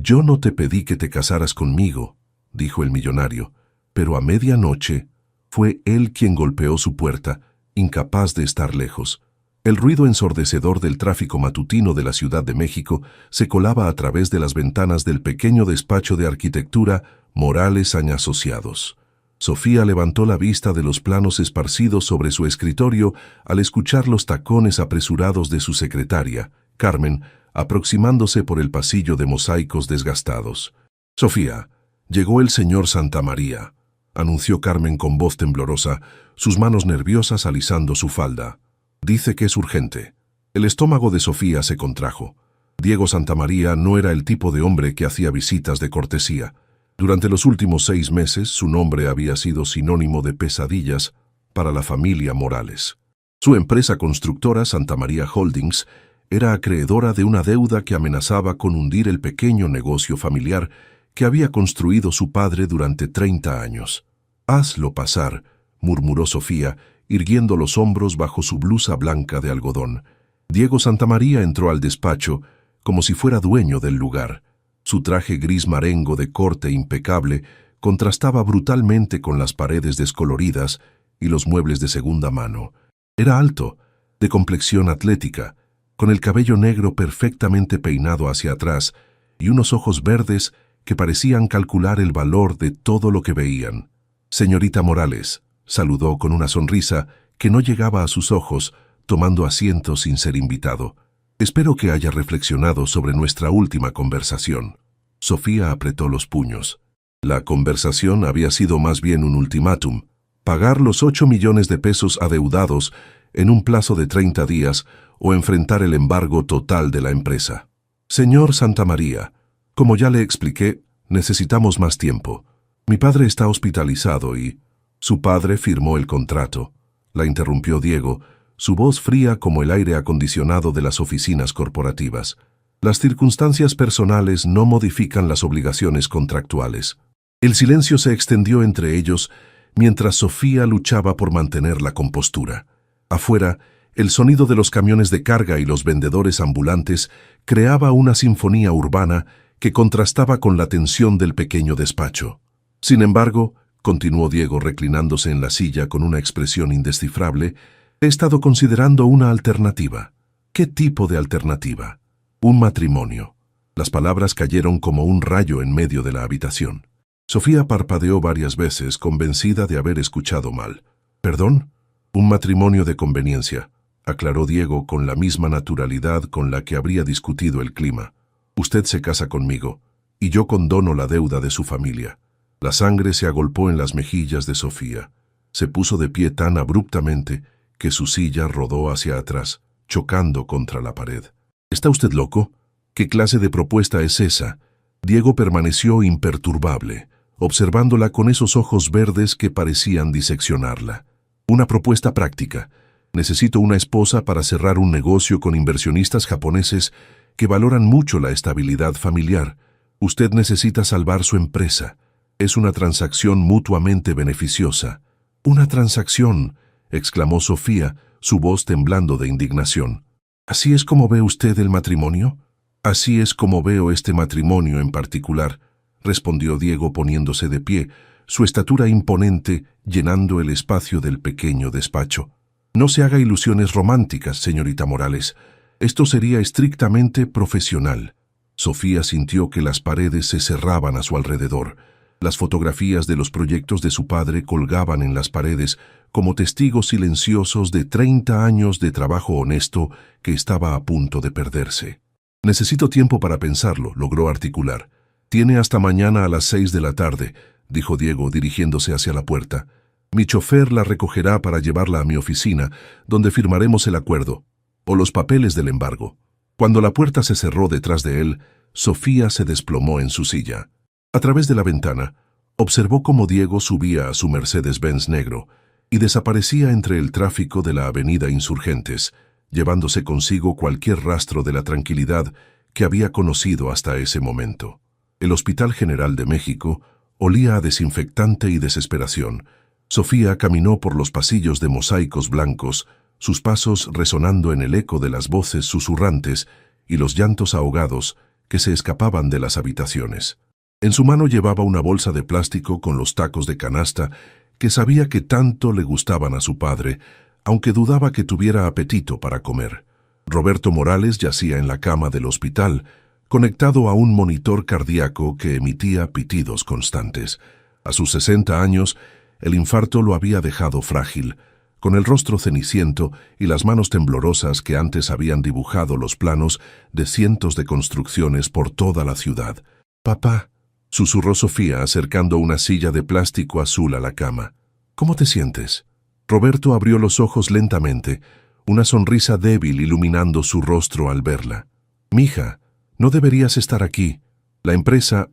«Yo no te pedí que te casaras conmigo», dijo el millonario, pero a medianoche fue él quien golpeó su puerta, incapaz de estar lejos. El ruido ensordecedor del tráfico matutino de la Ciudad de México se colaba a través de las ventanas del pequeño despacho de arquitectura Morales Asociados. Sofía levantó la vista de los planos esparcidos sobre su escritorio al escuchar los tacones apresurados de su secretaria, Carmen, aproximándose por el pasillo de mosaicos desgastados. «Sofía, llegó el señor Santamaría», anunció Carmen con voz temblorosa, sus manos nerviosas alisando su falda. «Dice que es urgente». El estómago de Sofía se contrajo. Diego Santamaría no era el tipo de hombre que hacía visitas de cortesía. Durante los últimos 6 meses, su nombre había sido sinónimo de pesadillas para la familia Morales. Su empresa constructora Santamaría Holdings era acreedora de una deuda que amenazaba con hundir el pequeño negocio familiar que había construido su padre durante 30 años. «Hazlo pasar», murmuró Sofía, irguiendo los hombros bajo su blusa blanca de algodón. Diego Santamaría entró al despacho como si fuera dueño del lugar. Su traje gris marengo de corte impecable contrastaba brutalmente con las paredes descoloridas y los muebles de segunda mano. Era alto, de complexión atlética, con el cabello negro perfectamente peinado hacia atrás y unos ojos verdes que parecían calcular el valor de todo lo que veían. «Señorita Morales», saludó con una sonrisa que no llegaba a sus ojos, tomando asiento sin ser invitado. «Espero que haya reflexionado sobre nuestra última conversación». Sofía apretó los puños. La conversación había sido más bien un ultimátum: pagar los 8 millones de pesos adeudados en un plazo de 30 días o enfrentar el embargo total de la empresa. «Señor Santamaría, como ya le expliqué, necesitamos más tiempo. Mi padre está hospitalizado y...» «Su padre firmó el contrato», la interrumpió Diego, su voz fría como el aire acondicionado de las oficinas corporativas. «Las circunstancias personales no modifican las obligaciones contractuales». El silencio se extendió entre ellos mientras Sofía luchaba por mantener la compostura. Afuera, el sonido de los camiones de carga y los vendedores ambulantes creaba una sinfonía urbana que contrastaba con la tensión del pequeño despacho. «Sin embargo», continuó Diego reclinándose en la silla con una expresión indescifrable, «he estado considerando una alternativa». «¿Qué tipo de alternativa?» «Un matrimonio». Las palabras cayeron como un rayo en medio de la habitación. Sofía parpadeó varias veces, convencida de haber escuchado mal. «¿Perdón?» «Un matrimonio de conveniencia», aclaró Diego con la misma naturalidad con la que habría discutido el clima. «Usted se casa conmigo, y yo condono la deuda de su familia». La sangre se agolpó en las mejillas de Sofía. Se puso de pie tan abruptamente que su silla rodó hacia atrás, chocando contra la pared. «¿Está usted loco? ¿Qué clase de propuesta es esa?» Diego permaneció imperturbable, observándola con esos ojos verdes que parecían diseccionarla. «Una propuesta práctica. Necesito una esposa para cerrar un negocio con inversionistas japoneses que valoran mucho la estabilidad familiar. Usted necesita salvar su empresa. Es una transacción mutuamente beneficiosa». «¿Una transacción?», exclamó Sofía, su voz temblando de indignación. «¿Así es como ve usted el matrimonio?» «Así es como veo este matrimonio en particular», respondió Diego poniéndose de pie, su estatura imponente llenando el espacio del pequeño despacho. «No se haga ilusiones románticas, señorita Morales. Esto sería estrictamente profesional». Sofía sintió que las paredes se cerraban a su alrededor. Las fotografías de los proyectos de su padre colgaban en las paredes como testigos silenciosos de 30 años de trabajo honesto que estaba a punto de perderse. «Necesito tiempo para pensarlo», logró articular. «Tiene hasta mañana a las 6 de la tarde», dijo Diego dirigiéndose hacia la puerta. «Mi chofer la recogerá para llevarla a mi oficina, donde firmaremos el acuerdo, o los papeles del embargo». Cuando la puerta se cerró detrás de él, Sofía se desplomó en su silla. A través de la ventana, observó cómo Diego subía a su Mercedes-Benz negro y desaparecía entre el tráfico de la avenida Insurgentes, llevándose consigo cualquier rastro de la tranquilidad que había conocido hasta ese momento. El Hospital General de México olía a desinfectante y desesperación. Sofía caminó por los pasillos de mosaicos blancos, sus pasos resonando en el eco de las voces susurrantes y los llantos ahogados que se escapaban de las habitaciones. En su mano llevaba una bolsa de plástico con los tacos de canasta que sabía que tanto le gustaban a su padre, aunque dudaba que tuviera apetito para comer. Roberto Morales yacía en la cama del hospital, conectado a un monitor cardíaco que emitía pitidos constantes. A sus 60 años, el infarto lo había dejado frágil, con el rostro ceniciento y las manos temblorosas que antes habían dibujado los planos de cientos de construcciones por toda la ciudad. «Papá», susurró Sofía acercando una silla de plástico azul a la cama. «¿Cómo te sientes?» Roberto abrió los ojos lentamente, una sonrisa débil iluminando su rostro al verla. «Mija, no deberías estar aquí. La empresa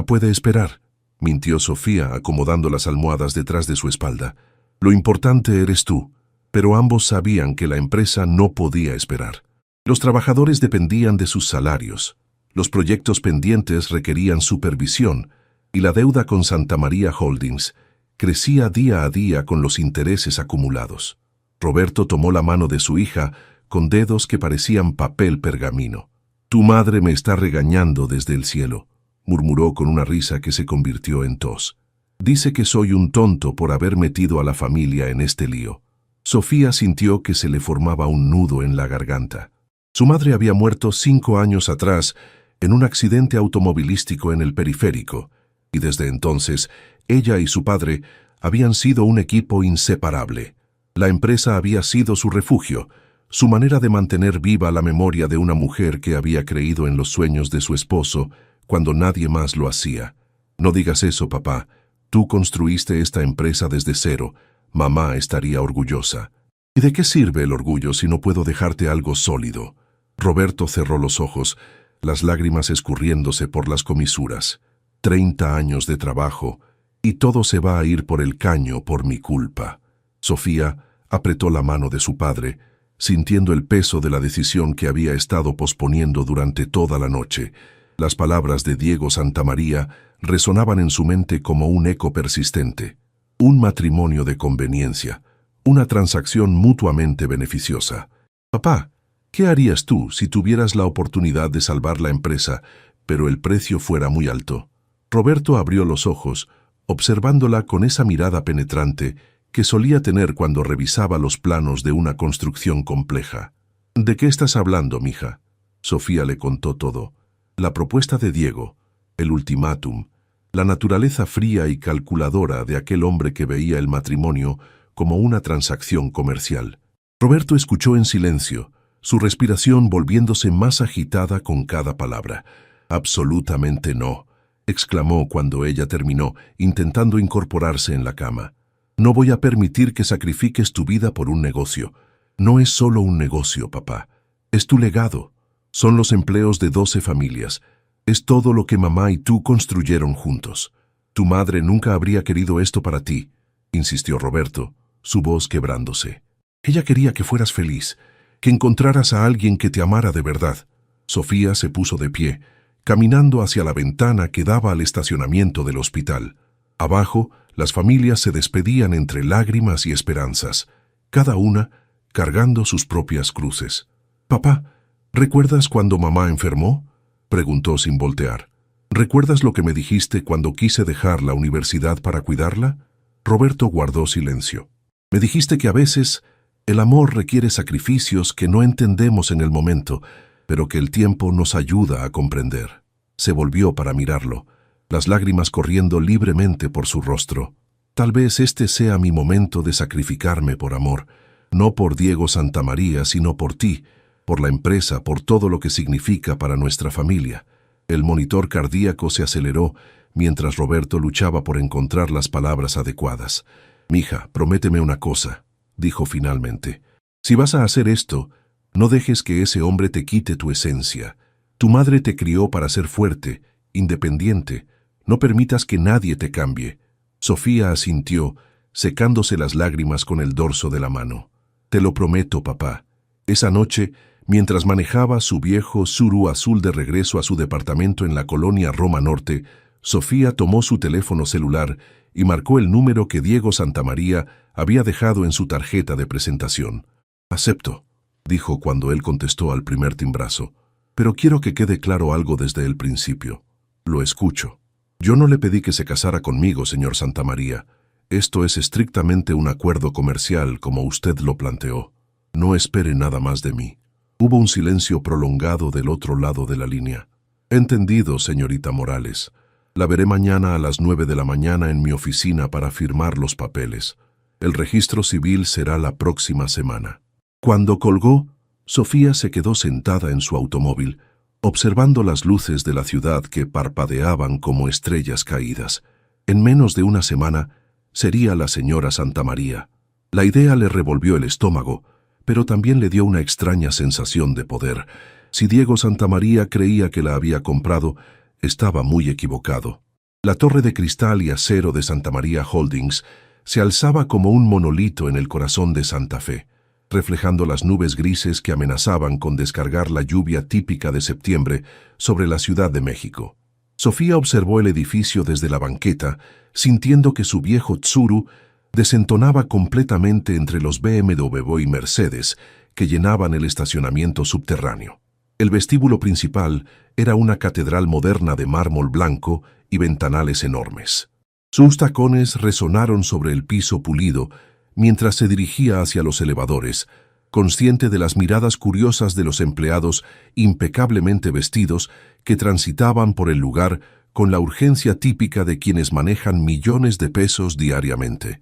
puede esperar», mintió Sofía acomodando las almohadas detrás de su espalda. «Lo importante eres tú», pero ambos sabían que la empresa no podía esperar. Los trabajadores dependían de sus salarios, los proyectos pendientes requerían supervisión y la deuda con Santa María Holdings crecía día a día con los intereses acumulados. Roberto tomó la mano de su hija con dedos que parecían papel pergamino. «Tu madre me está regañando desde el cielo», murmuró con una risa que se convirtió en tos. «Dice que soy un tonto por haber metido a la familia en este lío». Sofía sintió que se le formaba un nudo en la garganta. Su madre había muerto 5 años atrás en un accidente automovilístico en el periférico, y desde entonces ella y su padre habían sido un equipo inseparable. La empresa había sido su refugio, su manera de mantener viva la memoria de una mujer que había creído en los sueños de su esposo cuando nadie más lo hacía. «No digas eso, papá. Tú construiste esta empresa desde cero. Mamá estaría orgullosa». «¿Y de qué sirve el orgullo si no puedo dejarte algo sólido?» Roberto cerró los ojos, las lágrimas escurriéndose por las comisuras. 30 años de trabajo, y todo se va a ir por el caño por mi culpa. Sofía apretó la mano de su padre, sintiendo el peso de la decisión que había estado posponiendo durante toda la noche. Las palabras de Diego Santamaría resonaban en su mente como un eco persistente. Un matrimonio de conveniencia, una transacción mutuamente beneficiosa. «Papá, ¿qué harías tú si tuvieras la oportunidad de salvar la empresa, pero el precio fuera muy alto?» Roberto abrió los ojos, observándola con esa mirada penetrante que solía tener cuando revisaba los planos de una construcción compleja. «¿De qué estás hablando, mija?» Sofía le contó todo. La propuesta de Diego, el ultimátum, la naturaleza fría y calculadora de aquel hombre que veía el matrimonio como una transacción comercial. Roberto escuchó en silencio, su respiración volviéndose más agitada con cada palabra. «Absolutamente no», exclamó cuando ella terminó, intentando incorporarse en la cama. «No voy a permitir que sacrifiques tu vida por un negocio. No es solo un negocio, papá. Es tu legado. Son los empleos de 12 familias. Es todo lo que mamá y tú construyeron juntos. Tu madre nunca habría querido esto para ti», insistió Roberto, su voz quebrándose. «Ella quería que fueras feliz, que encontraras a alguien que te amara de verdad». Sofía se puso de pie, caminando hacia la ventana que daba al estacionamiento del hospital. Abajo, las familias se despedían entre lágrimas y esperanzas, cada una cargando sus propias cruces. «Papá, ¿recuerdas cuando mamá enfermó?», preguntó sin voltear. «¿Recuerdas lo que me dijiste cuando quise dejar la universidad para cuidarla?». Roberto guardó silencio. «Me dijiste que a veces el amor requiere sacrificios que no entendemos en el momento, pero que el tiempo nos ayuda a comprender». Se volvió para mirarlo, las lágrimas corriendo libremente por su rostro. «Tal vez este sea mi momento de sacrificarme por amor, no por Diego Santamaría, sino por ti, por la empresa, por todo lo que significa para nuestra familia». El monitor cardíaco se aceleró mientras Roberto luchaba por encontrar las palabras adecuadas. «Mija, prométeme una cosa», dijo finalmente. «Si vas a hacer esto, no dejes que ese hombre te quite tu esencia. Tu madre te crió para ser fuerte, independiente. No permitas que nadie te cambie». Sofía asintió, secándose las lágrimas con el dorso de la mano. «Te lo prometo, papá». Esa noche, mientras manejaba su viejo Tsuru azul de regreso a su departamento en la colonia Roma Norte, Sofía tomó su teléfono celular y marcó el número que Diego Santamaría había dejado en su tarjeta de presentación. «Acepto», dijo cuando él contestó al primer timbrazo. Pero quiero que quede claro algo desde el principio. Lo escucho. Yo no le pedí que se casara conmigo, señor Santamaría. Esto es estrictamente un acuerdo comercial, como usted lo planteó. No espere nada más de mí. Hubo un silencio prolongado del otro lado de la línea. Entendido, señorita Morales. La veré mañana a las 9 de la mañana en mi oficina para firmar los papeles. El registro civil será la próxima semana. Cuando colgó, Sofía se quedó sentada en su automóvil, observando las luces de la ciudad que parpadeaban como estrellas caídas. En menos de una semana, sería la señora Santamaría. La idea le revolvió el estómago, pero también le dio una extraña sensación de poder. Si Diego Santamaría creía que la había comprado, estaba muy equivocado. La torre de cristal y acero de Santamaría Holdings se alzaba como un monolito en el corazón de Santa Fe, reflejando las nubes grises que amenazaban con descargar la lluvia típica de septiembre sobre la Ciudad de México. Sofía observó el edificio desde la banqueta, sintiendo que su viejo Tsuru desentonaba completamente entre los BMW y Mercedes que llenaban el estacionamiento subterráneo. El vestíbulo principal era una catedral moderna de mármol blanco y ventanales enormes. Sus tacones resonaron sobre el piso pulido mientras se dirigía hacia los elevadores, consciente de las miradas curiosas de los empleados impecablemente vestidos que transitaban por el lugar con la urgencia típica de quienes manejan millones de pesos diariamente.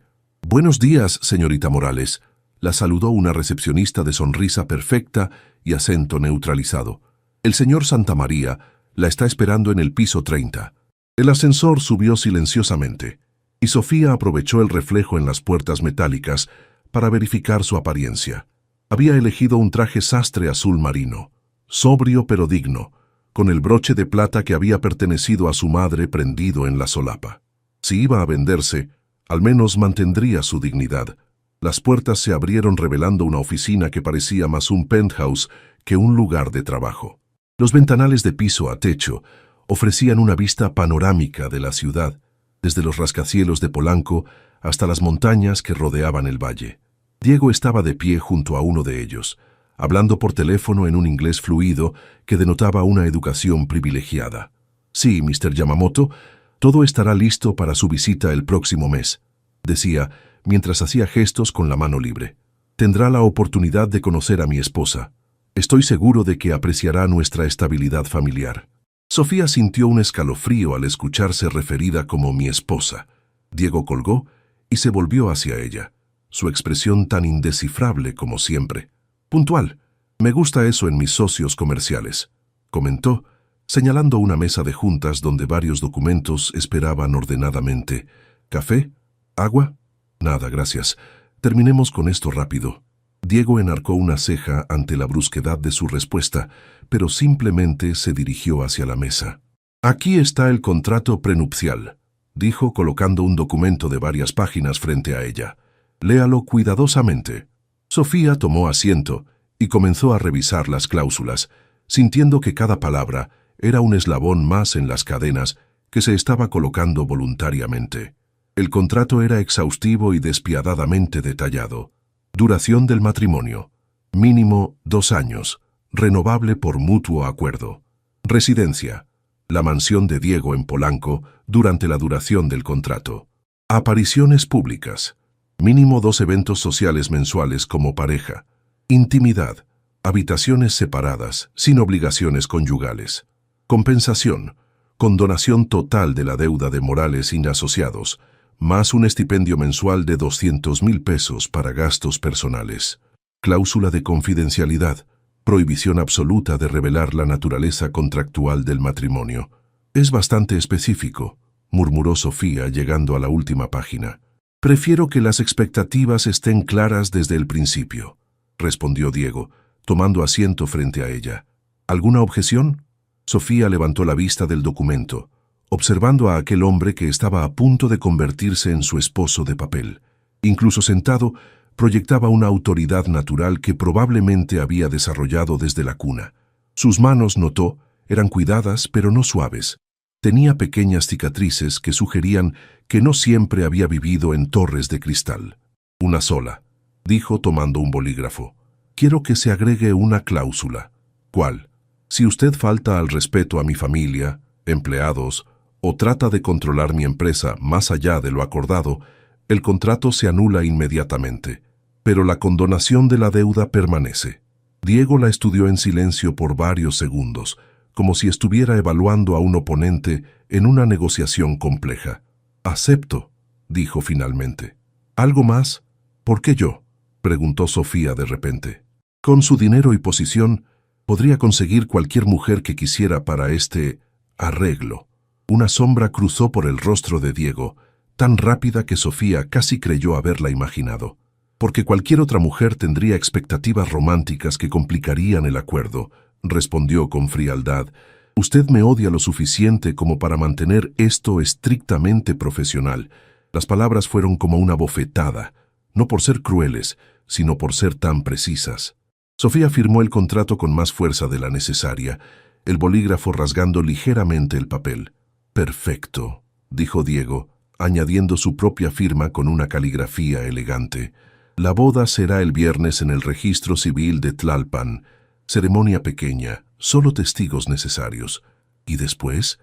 «Buenos días, señorita Morales», la saludó una recepcionista de sonrisa perfecta y acento neutralizado. «El señor Santamaría la está esperando en el piso 30». El ascensor subió silenciosamente, y Sofía aprovechó el reflejo en las puertas metálicas para verificar su apariencia. Había elegido un traje sastre azul marino, sobrio pero digno, con el broche de plata que había pertenecido a su madre prendido en la solapa. Si iba a venderse, al menos mantendría su dignidad. Las puertas se abrieron revelando una oficina que parecía más un penthouse que un lugar de trabajo. Los ventanales de piso a techo ofrecían una vista panorámica de la ciudad, desde los rascacielos de Polanco hasta las montañas que rodeaban el valle. Diego estaba de pie junto a uno de ellos, hablando por teléfono en un inglés fluido que denotaba una educación privilegiada. «Sí, Mr. Yamamoto, todo estará listo para su visita el próximo mes», decía, mientras hacía gestos con la mano libre. «Tendrá la oportunidad de conocer a mi esposa. Estoy seguro de que apreciará nuestra estabilidad familiar». Sofía sintió un escalofrío al escucharse referida como mi esposa. Diego colgó y se volvió hacia ella, su expresión tan indescifrable como siempre. «Puntual. Me gusta eso en mis socios comerciales», comentó, señalando una mesa de juntas donde varios documentos esperaban ordenadamente. «¿Café? ¿Agua?» «Nada, gracias. Terminemos con esto rápido». Diego enarcó una ceja ante la brusquedad de su respuesta, pero simplemente se dirigió hacia la mesa. «Aquí está el contrato prenupcial», dijo colocando un documento de varias páginas frente a ella. «Léalo cuidadosamente». Sofía tomó asiento y comenzó a revisar las cláusulas, sintiendo que cada palabra era un eslabón más en las cadenas que se estaba colocando voluntariamente. El contrato era exhaustivo y despiadadamente detallado. Duración del matrimonio: mínimo 2 años, renovable por mutuo acuerdo. Residencia: la mansión de Diego en Polanco durante la duración del contrato. Apariciones públicas: mínimo 2 eventos sociales mensuales como pareja. Intimidad: habitaciones separadas, sin obligaciones conyugales. Compensación: condonación total de la deuda de Morales y asociados, más un estipendio mensual de 200,000 pesos para gastos personales. Cláusula de confidencialidad: prohibición absoluta de revelar la naturaleza contractual del matrimonio. «Es bastante específico», murmuró Sofía llegando a la última página. «Prefiero que las expectativas estén claras desde el principio», respondió Diego, tomando asiento frente a ella. «¿Alguna objeción?» Sofía levantó la vista del documento, observando a aquel hombre que estaba a punto de convertirse en su esposo de papel. Incluso sentado, proyectaba una autoridad natural que probablemente había desarrollado desde la cuna. Sus manos, notó, eran cuidadas pero no suaves. Tenía pequeñas cicatrices que sugerían que no siempre había vivido en torres de cristal. «Una sola», dijo tomando un bolígrafo. «Quiero que se agregue una cláusula». «¿Cuál?» Si usted falta al respeto a mi familia, empleados, o trata de controlar mi empresa más allá de lo acordado, el contrato se anula inmediatamente, pero la condonación de la deuda permanece. Diego la estudió en silencio por varios segundos, como si estuviera evaluando a un oponente en una negociación compleja. «Acepto», dijo finalmente. «¿Algo más? ¿Por qué yo?», preguntó Sofía de repente. «Con su dinero y posición, podría conseguir cualquier mujer que quisiera para este arreglo». Una sombra cruzó por el rostro de Diego, tan rápida que Sofía casi creyó haberla imaginado. «Porque cualquier otra mujer tendría expectativas románticas que complicarían el acuerdo», respondió con frialdad. «Usted me odia lo suficiente como para mantener esto estrictamente profesional». Las palabras fueron como una bofetada, no por ser crueles, sino por ser tan precisas. Sofía firmó el contrato con más fuerza de la necesaria, el bolígrafo rasgando ligeramente el papel. «Perfecto», dijo Diego, añadiendo su propia firma con una caligrafía elegante. «La boda será el viernes en el registro civil de Tlalpan. Ceremonia pequeña, solo testigos necesarios. Y después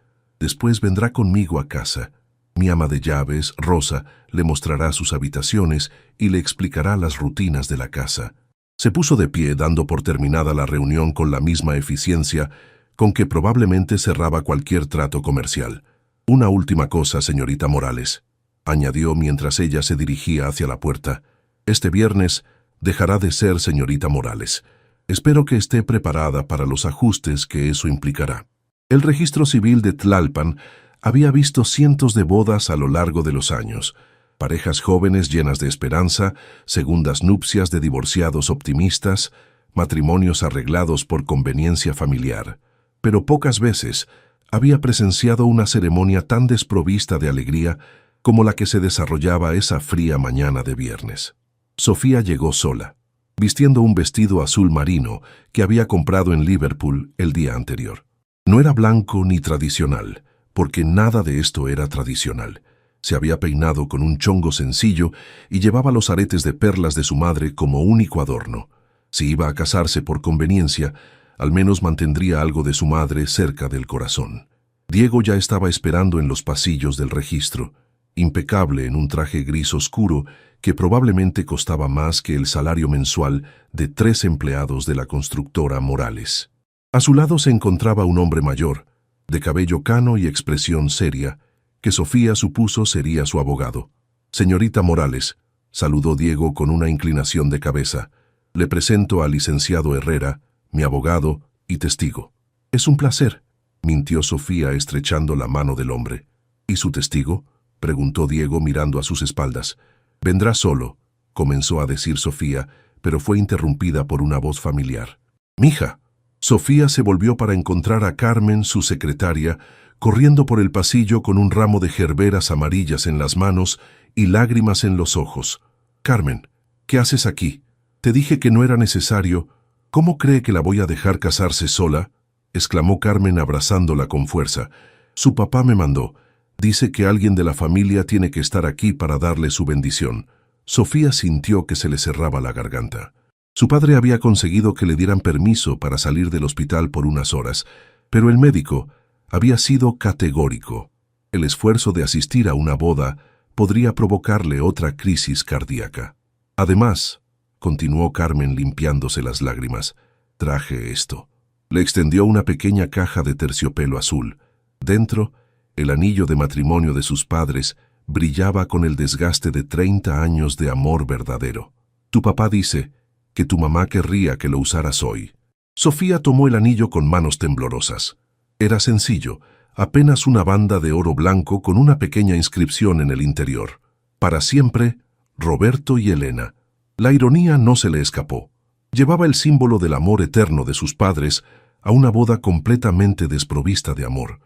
vendrá conmigo a casa. Mi ama de llaves, Rosa, le mostrará sus habitaciones y le explicará las rutinas de la casa». Se puso de pie, dando por terminada la reunión con la misma eficiencia con que probablemente cerraba cualquier trato comercial. «Una última cosa, señorita Morales», añadió mientras ella se dirigía hacia la puerta. «Este viernes dejará de ser señorita Morales. Espero que esté preparada para los ajustes que eso implicará». El registro civil de Tlalpan había visto cientos de bodas a lo largo de los años. Parejas jóvenes llenas de esperanza, segundas nupcias de divorciados optimistas, matrimonios arreglados por conveniencia familiar. Pero pocas veces había presenciado una ceremonia tan desprovista de alegría como la que se desarrollaba esa fría mañana de viernes. Sofía llegó sola, vistiendo un vestido azul marino que había comprado en Liverpool el día anterior. No era blanco ni tradicional, porque nada de esto era tradicional. Se había peinado con un chongo sencillo y llevaba los aretes de perlas de su madre como único adorno. Si iba a casarse por conveniencia, al menos mantendría algo de su madre cerca del corazón. Diego ya estaba esperando en los pasillos del registro, impecable en un traje gris oscuro que probablemente costaba más que el salario mensual de 3 empleados de la constructora Morales. A su lado se encontraba un hombre mayor, de cabello cano y expresión seria, que Sofía supuso sería su abogado. «Señorita Morales», saludó Diego con una inclinación de cabeza, «le presento al licenciado Herrera, mi abogado y testigo». «Es un placer», mintió Sofía estrechando la mano del hombre. «¿Y su testigo?», preguntó Diego mirando a sus espaldas. «Vendrá solo», comenzó a decir Sofía, pero fue interrumpida por una voz familiar. «Mija». Sofía se volvió para encontrar a Carmen, su secretaria, corriendo por el pasillo con un ramo de gerberas amarillas en las manos y lágrimas en los ojos. «Carmen, ¿qué haces aquí? Te dije que no era necesario. ¿Cómo cree que la voy a dejar casarse sola?», exclamó Carmen abrazándola con fuerza. «Su papá me mandó. Dice que alguien de la familia tiene que estar aquí para darle su bendición». Sofía sintió que se le cerraba la garganta. Su padre había conseguido que le dieran permiso para salir del hospital por unas horas, pero el médico había sido categórico. El esfuerzo de asistir a una boda podría provocarle otra crisis cardíaca. «Además», continuó Carmen limpiándose las lágrimas, «traje esto». Le extendió una pequeña caja de terciopelo azul. Dentro, el anillo de matrimonio de sus padres brillaba con el desgaste de 30 años de amor verdadero. «Tu papá dice que tu mamá querría que lo usaras hoy». Sofía tomó el anillo con manos temblorosas. Era sencillo, apenas una banda de oro blanco con una pequeña inscripción en el interior. «Para siempre, Roberto y Elena». La ironía no se le escapó. Llevaba el símbolo del amor eterno de sus padres a una boda completamente desprovista de amor.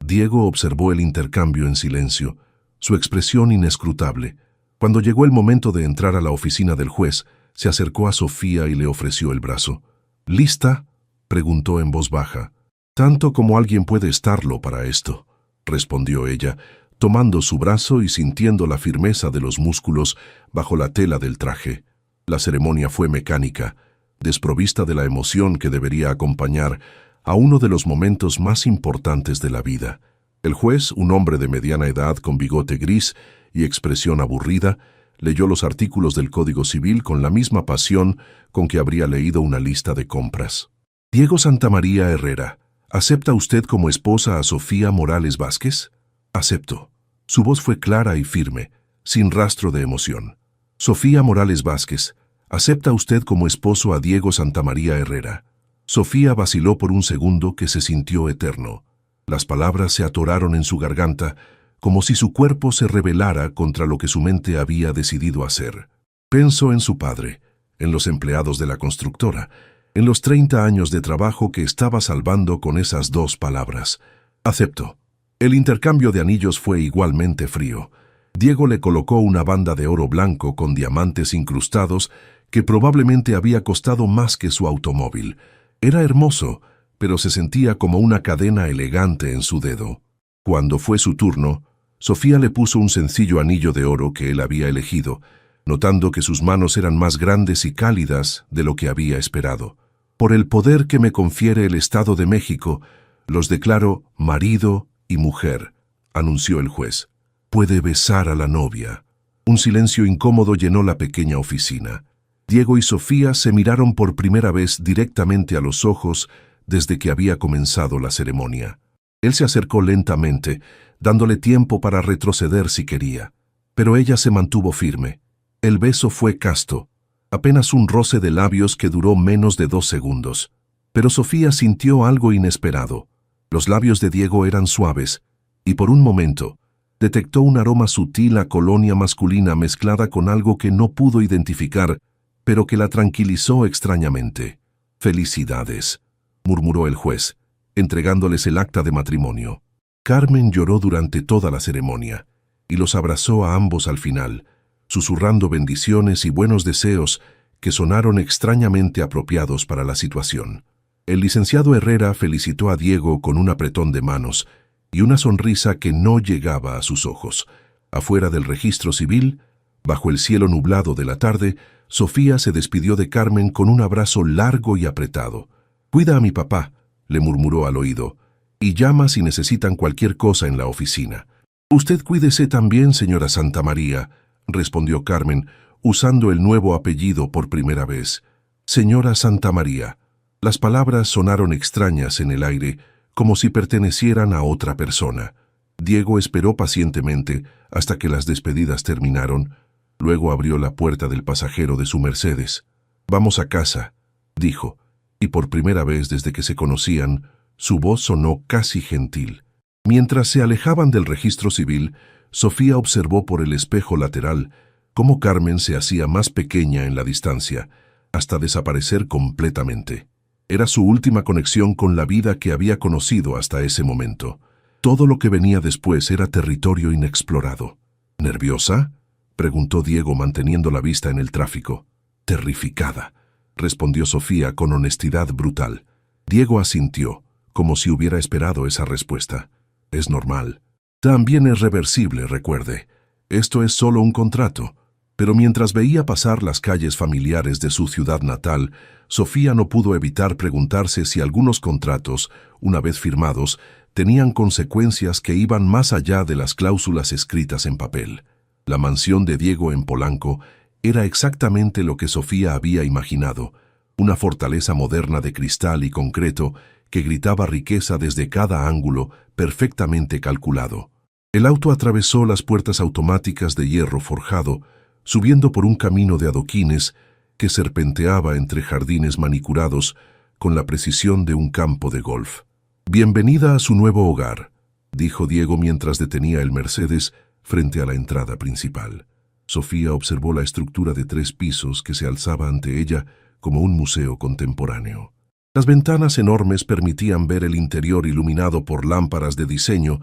Diego observó el intercambio en silencio, su expresión inescrutable. Cuando llegó el momento de entrar a la oficina del juez, se acercó a Sofía y le ofreció el brazo. «¿Lista?», preguntó en voz baja. «Tanto como alguien puede estarlo para esto», respondió ella, tomando su brazo y sintiendo la firmeza de los músculos bajo la tela del traje. La ceremonia fue mecánica, desprovista de la emoción que debería acompañar a uno de los momentos más importantes de la vida. El juez, un hombre de mediana edad con bigote gris y expresión aburrida, leyó los artículos del Código Civil con la misma pasión con que habría leído una lista de compras. Diego Santamaría Herrera, ¿acepta usted como esposa a Sofía Morales Vázquez? Acepto. Su voz fue clara y firme, sin rastro de emoción. Sofía Morales Vázquez, ¿acepta usted como esposo a Diego Santamaría Herrera? Sofía vaciló por un segundo que se sintió eterno. Las palabras se atoraron en su garganta, como si su cuerpo se rebelara contra lo que su mente había decidido hacer. Pensó en su padre, en los empleados de la constructora, en los 30 años de trabajo que estaba salvando con esas 2 palabras. Acepto. El intercambio de anillos fue igualmente frío. Diego le colocó una banda de oro blanco con diamantes incrustados que probablemente había costado más que su automóvil. Era hermoso, pero se sentía como una cadena elegante en su dedo. Cuando fue su turno, Sofía le puso un sencillo anillo de oro que él había elegido, notando que sus manos eran más grandes y cálidas de lo que había esperado. Por el poder que me confiere el Estado de México, los declaro marido y mujer, anunció el juez. Puede besar a la novia. Un silencio incómodo llenó la pequeña oficina. Diego y Sofía se miraron por primera vez directamente a los ojos desde que había comenzado la ceremonia. Él se acercó lentamente, dándole tiempo para retroceder si quería. Pero ella se mantuvo firme. El beso fue casto, apenas un roce de labios que duró menos de 2 segundos. Pero Sofía sintió algo inesperado. Los labios de Diego eran suaves, y por un momento detectó un aroma sutil a colonia masculina mezclada con algo que no pudo identificar, pero que la tranquilizó extrañamente. «Felicidades», murmuró el juez, entregándoles el acta de matrimonio. Carmen lloró durante toda la ceremonia, y los abrazó a ambos al final, susurrando bendiciones y buenos deseos que sonaron extrañamente apropiados para la situación. El licenciado Herrera felicitó a Diego con un apretón de manos y una sonrisa que no llegaba a sus ojos. Afuera del registro civil, bajo el cielo nublado de la tarde, Sofía se despidió de Carmen con un abrazo largo y apretado. «Cuida a mi papá», le murmuró al oído, «y llama si necesitan cualquier cosa en la oficina». «Usted cuídese también, señora Santamaría», respondió Carmen, usando el nuevo apellido por primera vez. «Señora Santamaría». Las palabras sonaron extrañas en el aire, como si pertenecieran a otra persona. Diego esperó pacientemente hasta que las despedidas terminaron. Luego abrió la puerta del pasajero de su Mercedes. «Vamos a casa», dijo, y por primera vez desde que se conocían, su voz sonó casi gentil. Mientras se alejaban del registro civil, Sofía observó por el espejo lateral cómo Carmen se hacía más pequeña en la distancia, hasta desaparecer completamente. Era su última conexión con la vida que había conocido hasta ese momento. Todo lo que venía después era territorio inexplorado. «¿Nerviosa?», preguntó Diego manteniendo la vista en el tráfico. «Terrificada», respondió Sofía con honestidad brutal. Diego asintió, como si hubiera esperado esa respuesta. «Es normal. También es reversible, recuerde. Esto es solo un contrato». Pero mientras veía pasar las calles familiares de su ciudad natal, Sofía no pudo evitar preguntarse si algunos contratos, una vez firmados, tenían consecuencias que iban más allá de las cláusulas escritas en papel. La mansión de Diego en Polanco era exactamente lo que Sofía había imaginado, una fortaleza moderna de cristal y concreto que gritaba riqueza desde cada ángulo, perfectamente calculado. El auto atravesó las puertas automáticas de hierro forjado, subiendo por un camino de adoquines que serpenteaba entre jardines manicurados con la precisión de un campo de golf. «Bienvenida a su nuevo hogar», dijo Diego mientras detenía el Mercedes frente a la entrada principal. Sofía observó la estructura de 3 pisos que se alzaba ante ella como un museo contemporáneo. Las ventanas enormes permitían ver el interior iluminado por lámparas de diseño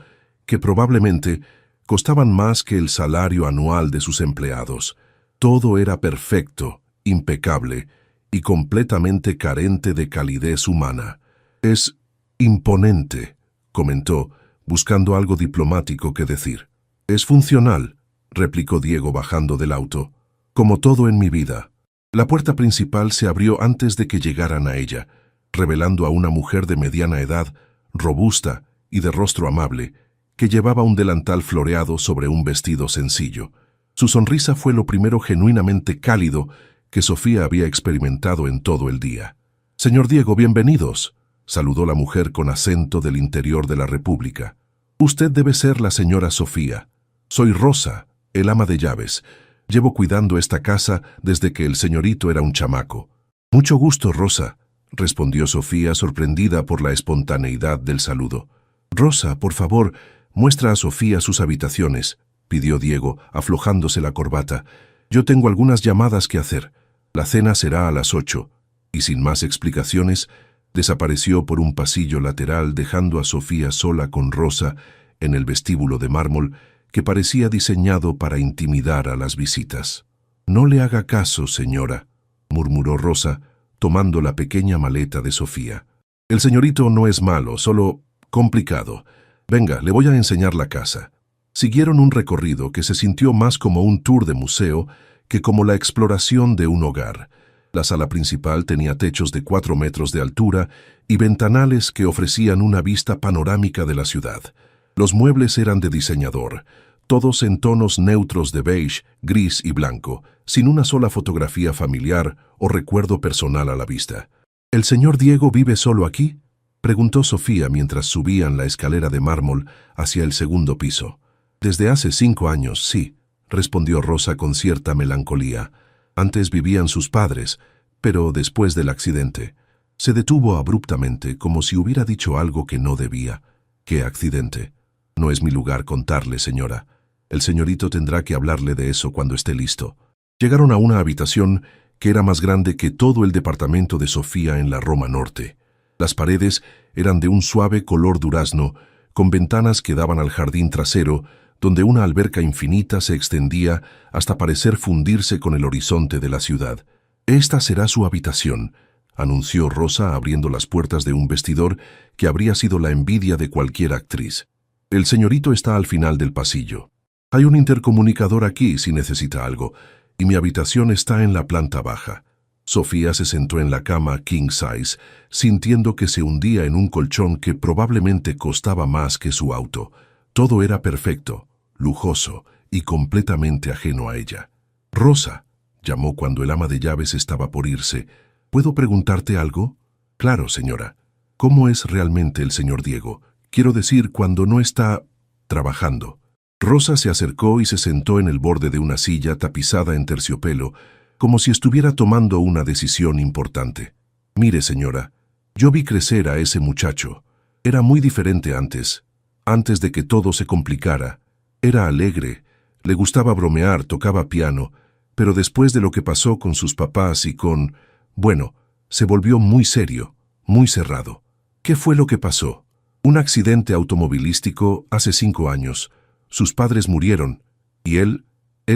que probablemente costaban más que el salario anual de sus empleados. Todo era perfecto, impecable y completamente carente de calidez humana. «Es imponente», comentó, buscando algo diplomático que decir. «Es funcional», replicó Diego bajando del auto. «Como todo en mi vida». La puerta principal se abrió antes de que llegaran a ella. revelando a una mujer de mediana edad, robusta y de rostro amable, que llevaba un delantal floreado sobre un vestido sencillo. Su sonrisa fue lo primero genuinamente cálido que Sofía había experimentado en todo el día. «Señor Diego, bienvenidos», saludó la mujer con acento del interior de la República. «Usted debe ser la señora Sofía. Soy Rosa, el ama de llaves. Llevo cuidando esta casa desde que el señorito era un chamaco». «Mucho gusto, Rosa», respondió Sofía, sorprendida por la espontaneidad del saludo. «Rosa, por favor, muestra a Sofía sus habitaciones», pidió Diego, aflojándose la corbata. «Yo tengo algunas llamadas que hacer. La cena será a las 8». Y sin más explicaciones, desapareció por un pasillo lateral, dejando a Sofía sola con Rosa en el vestíbulo de mármol que parecía diseñado para intimidar a las visitas. «No le haga caso, señora», murmuró Rosa, tomando la pequeña maleta de Sofía. «El señorito no es malo, solo complicado. Venga, le voy a enseñar la casa». Siguieron un recorrido que se sintió más como un tour de museo que como la exploración de un hogar. La sala principal tenía techos de 4 metros de altura y ventanales que ofrecían una vista panorámica de la ciudad. Los muebles eran de diseñador, todos en tonos neutros de beige, gris y blanco, sin una sola fotografía familiar o recuerdo personal a la vista. «¿El señor Diego vive solo aquí?», preguntó Sofía mientras subían la escalera de mármol hacia el segundo piso. «Desde hace 5 años, sí», respondió Rosa con cierta melancolía. «Antes vivían sus padres, pero después del accidente». Se detuvo abruptamente, como si hubiera dicho algo que no debía. «¿Qué accidente?» «No es mi lugar contarle, señora. El señorito tendrá que hablarle de eso cuando esté listo». Llegaron a una habitación que era más grande que todo el departamento de Sofía en la Roma Norte. Las paredes eran de un suave color durazno, con ventanas que daban al jardín trasero, donde una alberca infinita se extendía hasta parecer fundirse con el horizonte de la ciudad. «Esta será su habitación», anunció Rosa abriendo las puertas de un vestidor que habría sido la envidia de cualquier actriz. «El señorito está al final del pasillo. Hay un intercomunicador aquí si necesita algo, y mi habitación está en la planta baja». Sofía se sentó en la cama king size, sintiendo que se hundía en un colchón que probablemente costaba más que su auto. Todo era perfecto, lujoso y completamente ajeno a ella. «Rosa», llamó cuando el ama de llaves estaba por irse, «¿puedo preguntarte algo?» «Claro, señora. ¿Cómo es realmente el señor Diego? Quiero decir, cuando no está trabajando». Rosa se acercó y se sentó en el borde de una silla tapizada en terciopelo, como si estuviera tomando una decisión importante. «Mire, señora, yo vi crecer a ese muchacho. Era muy diferente antes de que todo se complicara. Era alegre, le gustaba bromear, tocaba piano, pero después de lo que pasó con sus papás y bueno, se volvió muy serio, muy cerrado». «¿Qué fue lo que pasó?» «Un accidente automovilístico hace 5 años. Sus padres murieron, y él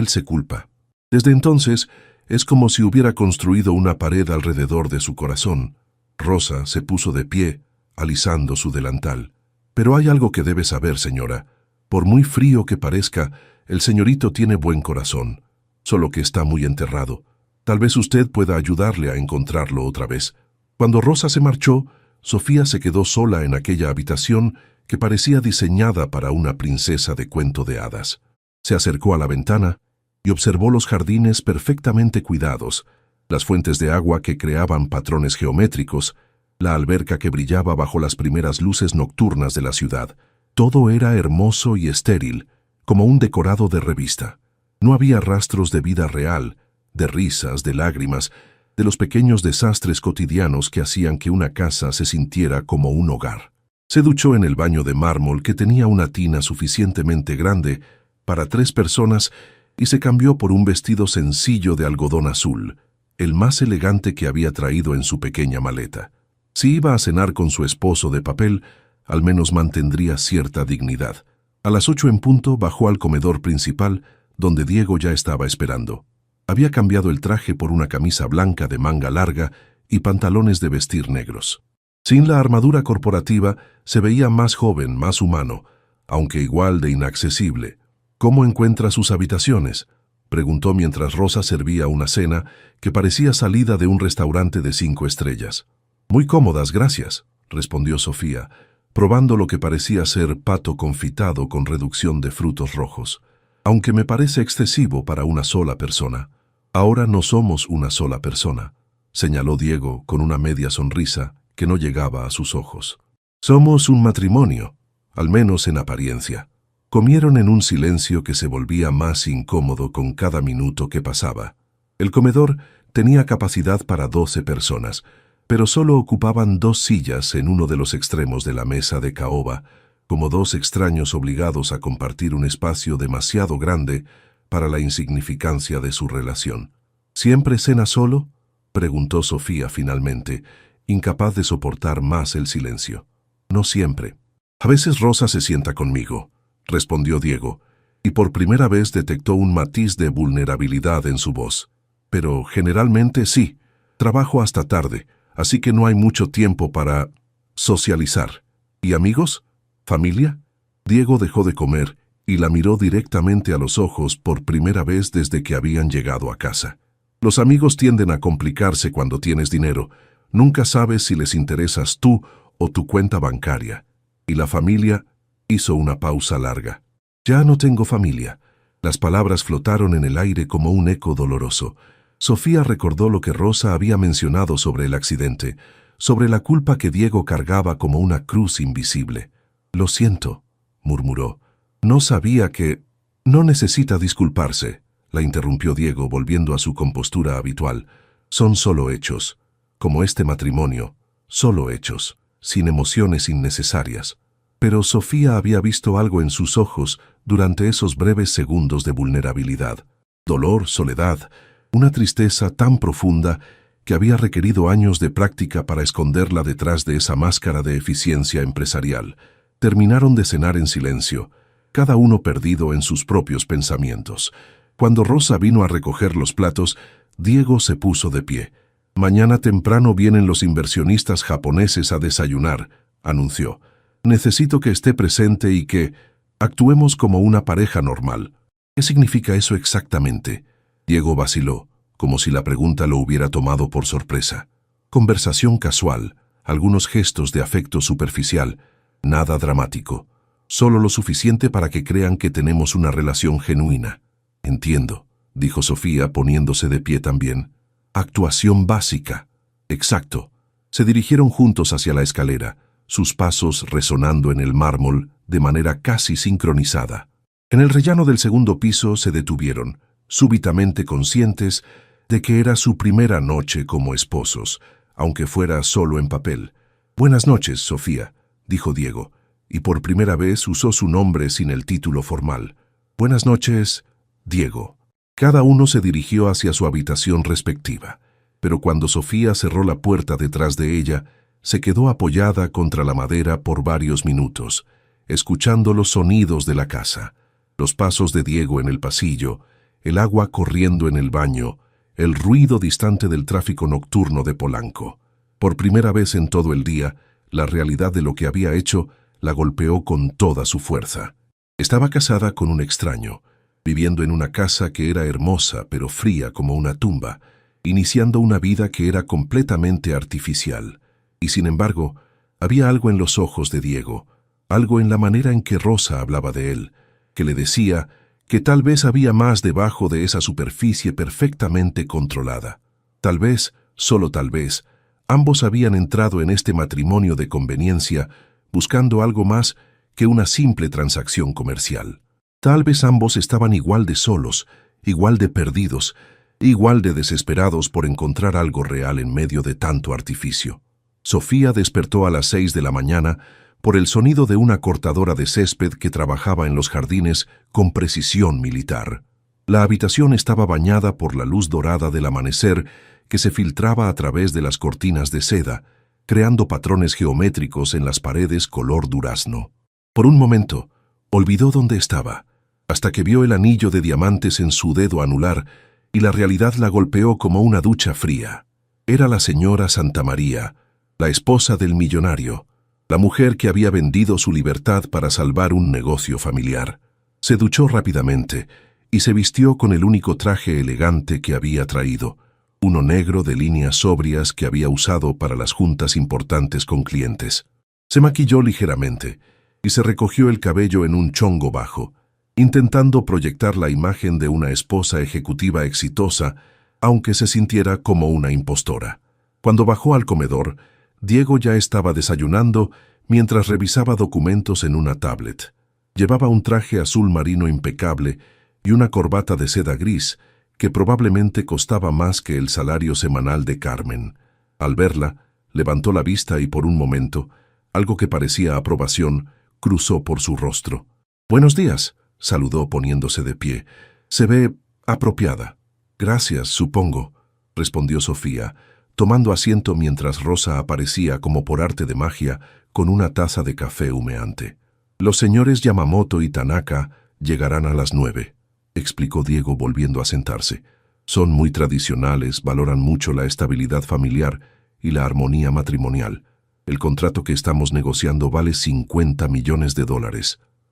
se culpa. Desde entonces, es como si hubiera construido una pared alrededor de su corazón». Rosa se puso de pie, alisando su delantal. «Pero hay algo que debe saber, señora. Por muy frío que parezca, el señorito tiene buen corazón, solo que está muy enterrado. Tal vez usted pueda ayudarle a encontrarlo otra vez». Cuando Rosa se marchó, Sofía se quedó sola en aquella habitación que parecía diseñada para una princesa de cuento de hadas. Se acercó a la ventana y observó los jardines perfectamente cuidados, las fuentes de agua que creaban patrones geométricos, la alberca que brillaba bajo las primeras luces nocturnas de la ciudad. Todo era hermoso y estéril, como un decorado de revista. No había rastros de vida real, de risas, de lágrimas, de los pequeños desastres cotidianos que hacían que una casa se sintiera como un hogar. Se duchó en el baño de mármol que tenía una tina suficientemente grande para 3 personas y se cambió por un vestido sencillo de algodón azul, el más elegante que había traído en su pequeña maleta. Si iba a cenar con su esposo de papel, al menos mantendría cierta dignidad. A las 8 en punto bajó al comedor principal, donde Diego ya estaba esperando. Había cambiado el traje por una camisa blanca de manga larga y pantalones de vestir negros. Sin la armadura corporativa, se veía más joven, más humano, aunque igual de inaccesible. «¿Cómo encuentra sus habitaciones?», preguntó mientras Rosa servía una cena que parecía salida de un restaurante de 5 estrellas. Muy cómodas, gracias, respondió Sofía, probando lo que parecía ser pato confitado con reducción de frutos rojos. Aunque me parece excesivo para una sola persona. Ahora no somos una sola persona, señaló Diego con una media sonrisa que no llegaba a sus ojos. Somos un matrimonio, al menos en apariencia. Comieron en un silencio que se volvía más incómodo con cada minuto que pasaba. El comedor tenía capacidad para 12 personas, pero solo ocupaban 2 sillas en uno de los extremos de la mesa de caoba, como 2 extraños obligados a compartir un espacio demasiado grande para la insignificancia de su relación. ¿Siempre cena solo?, preguntó Sofía finalmente, incapaz de soportar más el silencio. No siempre. A veces Rosa se sienta conmigo, respondió Diego, y por primera vez detectó un matiz de vulnerabilidad en su voz. Pero generalmente sí. Trabajo hasta tarde, así que no hay mucho tiempo para socializar. ¿Y amigos? ¿Familia? Diego dejó de comer y la miró directamente a los ojos por primera vez desde que habían llegado a casa. Los amigos tienden a complicarse cuando tienes dinero. Nunca sabes si les interesas tú o tu cuenta bancaria. Y la familia hizo una pausa larga. Ya no tengo familia. Las palabras flotaron en el aire como un eco doloroso. Sofía recordó lo que Rosa había mencionado sobre el accidente, sobre la culpa que Diego cargaba como una cruz invisible. Lo siento, murmuró. No sabía que... No necesita disculparse, la interrumpió Diego volviendo a su compostura habitual. Son solo hechos. Como este matrimonio, solo hechos, sin emociones innecesarias. Pero Sofía había visto algo en sus ojos durante esos breves segundos de vulnerabilidad. Dolor, soledad, una tristeza tan profunda que había requerido años de práctica para esconderla detrás de esa máscara de eficiencia empresarial. Terminaron de cenar en silencio, cada uno perdido en sus propios pensamientos. Cuando Rosa vino a recoger los platos, Diego se puso de pie. «Mañana temprano vienen los inversionistas japoneses a desayunar», anunció. «Necesito que esté presente y que actuemos como una pareja normal». «¿Qué significa eso exactamente?», Diego vaciló, como si la pregunta lo hubiera tomado por sorpresa. Conversación casual, algunos gestos de afecto superficial, nada dramático. Solo lo suficiente para que crean que tenemos una relación genuina. «Entiendo», dijo Sofía poniéndose de pie también. «Actuación básica». «Exacto». Se dirigieron juntos hacia la escalera, sus pasos resonando en el mármol de manera casi sincronizada. En el rellano del segundo piso se detuvieron, súbitamente conscientes de que era su primera noche como esposos, aunque fuera solo en papel. «Buenas noches, Sofía», dijo Diego, y por primera vez usó su nombre sin el título formal. «Buenas noches, Diego». Cada uno se dirigió hacia su habitación respectiva, pero cuando Sofía cerró la puerta detrás de ella, se quedó apoyada contra la madera por varios minutos, escuchando los sonidos de la casa, los pasos de Diego en el pasillo, el agua corriendo en el baño, el ruido distante del tráfico nocturno de Polanco. Por primera vez en todo el día, la realidad de lo que había hecho la golpeó con toda su fuerza. Estaba casada con un extraño, viviendo en una casa que era hermosa pero fría como una tumba, iniciando una vida que era completamente artificial. Y sin embargo, había algo en los ojos de Diego, algo en la manera en que Rosa hablaba de él, que le decía que tal vez había más debajo de esa superficie perfectamente controlada. Tal vez, solo tal vez, ambos habían entrado en este matrimonio de conveniencia buscando algo más que una simple transacción comercial. Tal vez ambos estaban igual de solos, igual de perdidos, igual de desesperados por encontrar algo real en medio de tanto artificio. Sofía despertó a las 6 de la mañana por el sonido de una cortadora de césped que trabajaba en los jardines con precisión militar. La habitación estaba bañada por la luz dorada del amanecer que se filtraba a través de las cortinas de seda, creando patrones geométricos en las paredes color durazno. Por un momento, olvidó dónde estaba, hasta que vio el anillo de diamantes en su dedo anular y la realidad la golpeó como una ducha fría. Era la señora Santamaría, la esposa del millonario, la mujer que había vendido su libertad para salvar un negocio familiar. Se duchó rápidamente y se vistió con el único traje elegante que había traído, uno negro de líneas sobrias que había usado para las juntas importantes con clientes. Se maquilló ligeramente y se recogió el cabello en un chongo bajo, intentando proyectar la imagen de una esposa ejecutiva exitosa, aunque se sintiera como una impostora. Cuando bajó al comedor, Diego ya estaba desayunando mientras revisaba documentos en una tablet. Llevaba un traje azul marino impecable y una corbata de seda gris, que probablemente costaba más que el salario semanal de Carmen. Al verla, levantó la vista y por un momento, algo que parecía aprobación, cruzó por su rostro. «Buenos días», saludó poniéndose de pie. «Se ve apropiada». «Gracias, supongo», respondió Sofía, tomando asiento mientras Rosa aparecía como por arte de magia con una taza de café humeante. «Los señores Yamamoto y Tanaka llegarán a las 9», explicó Diego volviendo a sentarse. «Son muy tradicionales, valoran mucho la estabilidad familiar y la armonía matrimonial. El contrato que estamos negociando vale $50 millones.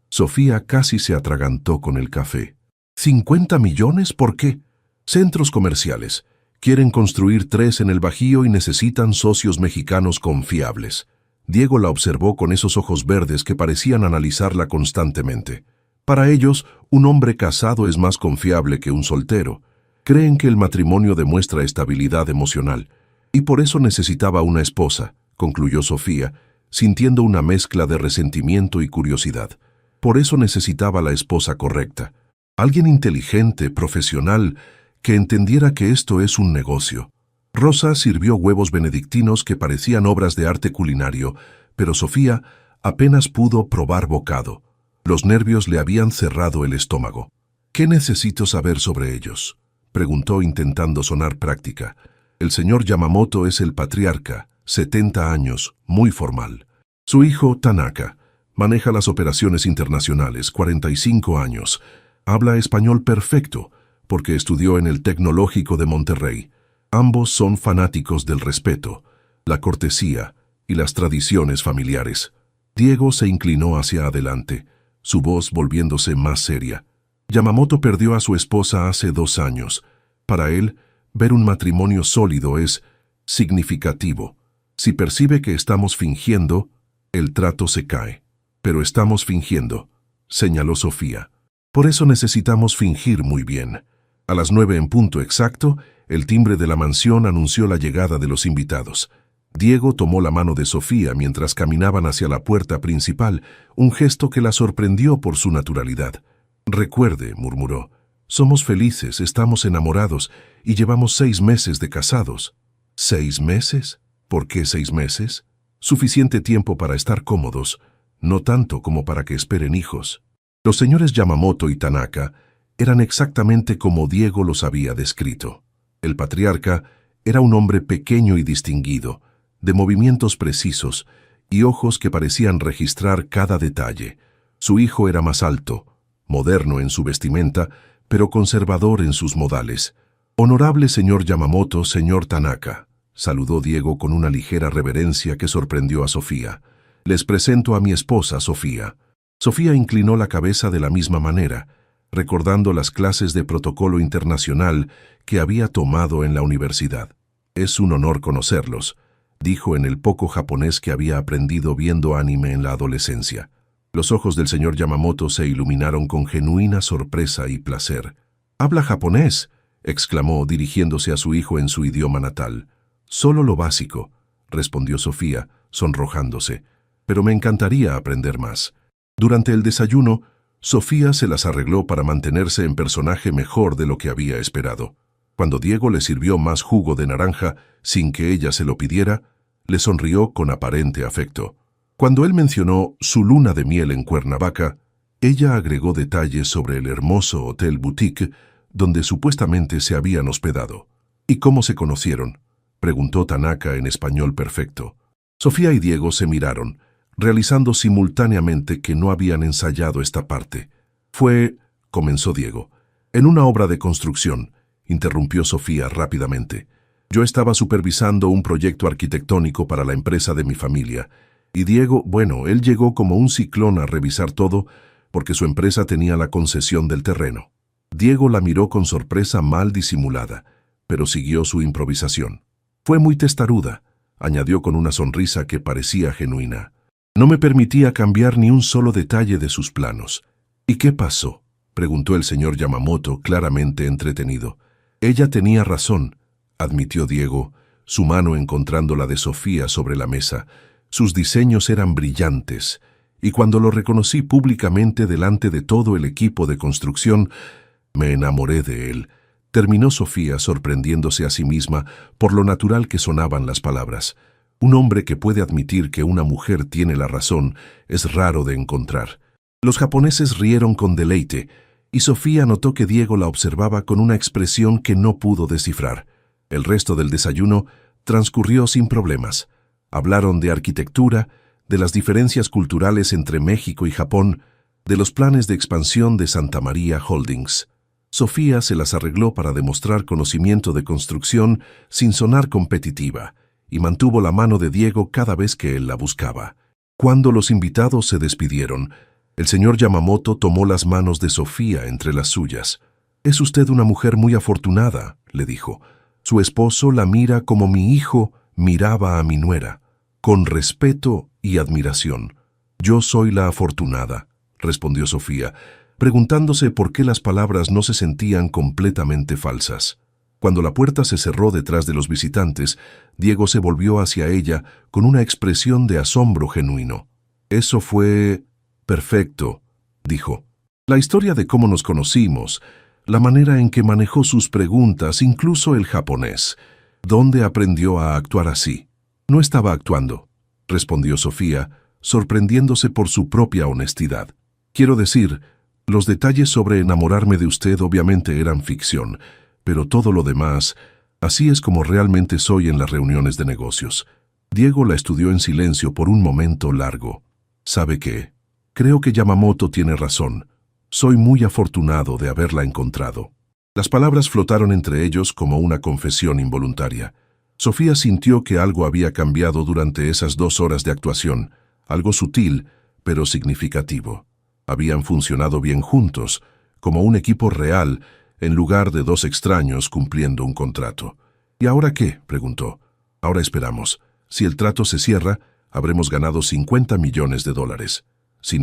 Sofía casi se atragantó con el café. «¿50 millones? ¿Por qué?» «Centros comerciales. Quieren construir 3 en el Bajío y necesitan socios mexicanos confiables». Diego la observó con esos ojos verdes que parecían analizarla constantemente. Para ellos, un hombre casado es más confiable que un soltero. Creen que el matrimonio demuestra estabilidad emocional, y por eso necesitaba una esposa, concluyó Sofía, sintiendo una mezcla de resentimiento y curiosidad. Por eso necesitaba la esposa correcta. Alguien inteligente, profesional, que entendiera que esto es un negocio. Rosa sirvió huevos benedictinos que parecían obras de arte culinario, pero Sofía apenas pudo probar bocado. Los nervios le habían cerrado el estómago. «¿Qué necesito saber sobre ellos?», preguntó intentando sonar práctica. «El señor Yamamoto es el patriarca, 70 años, muy formal. Su hijo, Tanaka, maneja las operaciones internacionales, 45 años. Habla español perfecto, porque estudió en el Tecnológico de Monterrey. Ambos son fanáticos del respeto, la cortesía y las tradiciones familiares». Diego se inclinó hacia adelante, su voz volviéndose más seria. «Yamamoto perdió a su esposa hace 2 años. Para él, ver un matrimonio sólido es significativo. Si percibe que estamos fingiendo, el trato se cae». «Pero estamos fingiendo», señaló Sofía. «Por eso necesitamos fingir muy bien». A las 9 en punto exacto, el timbre de la mansión anunció la llegada de los invitados. Diego tomó la mano de Sofía mientras caminaban hacia la puerta principal, un gesto que la sorprendió por su naturalidad. «Recuerde», murmuró, «somos felices, estamos enamorados y llevamos 6 meses de casados». «¿6 meses? ¿Por qué 6 meses?» «Suficiente tiempo para estar cómodos, no tanto como para que esperen hijos». Los señores Yamamoto y Tanaka eran exactamente como Diego los había descrito. El patriarca era un hombre pequeño y distinguido, de movimientos precisos y ojos que parecían registrar cada detalle. Su hijo era más alto, moderno en su vestimenta, pero conservador en sus modales. «Honorable señor Yamamoto, señor Tanaka», saludó Diego con una ligera reverencia que sorprendió a Sofía. «Les presento a mi esposa, Sofía». Sofía inclinó la cabeza de la misma manera, recordando las clases de protocolo internacional que había tomado en la universidad. «Es un honor conocerlos», dijo en el poco japonés que había aprendido viendo anime en la adolescencia. Los ojos del señor Yamamoto se iluminaron con genuina sorpresa y placer. «¿Habla japonés?», exclamó dirigiéndose a su hijo en su idioma natal. «Solo lo básico», respondió Sofía, sonrojándose. «Pero me encantaría aprender más». Durante el desayuno, Sofía se las arregló para mantenerse en personaje mejor de lo que había esperado. Cuando Diego le sirvió más jugo de naranja, sin que ella se lo pidiera, le sonrió con aparente afecto. Cuando él mencionó su luna de miel en Cuernavaca, ella agregó detalles sobre el hermoso hotel boutique donde supuestamente se habían hospedado. «¿Y cómo se conocieron?», preguntó Tanaka en español perfecto. Sofía y Diego se miraron, realizando simultáneamente que no habían ensayado esta parte. «Fue», comenzó Diego. «En una obra de construcción», interrumpió Sofía rápidamente. «Yo estaba supervisando un proyecto arquitectónico para la empresa de mi familia, y Diego, bueno, él llegó como un ciclón a revisar todo porque su empresa tenía la concesión del terreno». Diego la miró con sorpresa mal disimulada. pero siguió su improvisación. Fue muy testaruda, añadió con una sonrisa que parecía genuina. No me permitía cambiar ni un solo detalle de sus planos. ¿Y qué pasó?, preguntó el señor Yamamoto, claramente entretenido. Ella tenía razón, admitió Diego, su mano encontrando la de Sofía sobre la mesa. Sus diseños eran brillantes, y cuando lo reconocí públicamente delante de todo el equipo de construcción, me enamoré de él. Terminó Sofía, sorprendiéndose a sí misma por lo natural que sonaban las palabras. Un hombre que puede admitir que una mujer tiene la razón es raro de encontrar. Los japoneses rieron con deleite, y Sofía notó que Diego la observaba con una expresión que no pudo descifrar. El resto del desayuno transcurrió sin problemas. Hablaron de arquitectura, de las diferencias culturales entre México y Japón, de los planes de expansión de Santa María Holdings. Sofía se las arregló para demostrar conocimiento de construcción sin sonar competitiva, y mantuvo la mano de Diego cada vez que él la buscaba. Cuando los invitados se despidieron, el señor Yamamoto tomó las manos de Sofía entre las suyas. «Es usted una mujer muy afortunada», le dijo. «Su esposo la mira como mi hijo miraba a mi nuera, con respeto y admiración». «Yo soy la afortunada», respondió Sofía, preguntándose por qué las palabras no se sentían completamente falsas. Cuando la puerta se cerró detrás de los visitantes, Diego se volvió hacia ella con una expresión de asombro genuino. «Eso fue perfecto», dijo. «La historia de cómo nos conocimos, la manera en que manejó sus preguntas, incluso el japonés. ¿Dónde aprendió a actuar así?» «No estaba actuando», respondió Sofía, sorprendiéndose por su propia honestidad. «Quiero decir, los detalles sobre enamorarme de usted obviamente eran ficción, pero todo lo demás, así es como realmente soy en las reuniones de negocios». Diego la estudió en silencio por un momento largo. «¿Sabe qué? Creo que Yamamoto tiene razón. Soy muy afortunado de haberla encontrado». Las palabras flotaron entre ellos como una confesión involuntaria. Sofía sintió que algo había cambiado durante esas 2 horas de actuación, algo sutil, pero significativo. Habían funcionado bien juntos, como un equipo real, en lugar de 2 extraños cumpliendo un contrato. «¿Y ahora qué?», preguntó. «Ahora esperamos. Si el trato se cierra, habremos ganado $50 millones. Si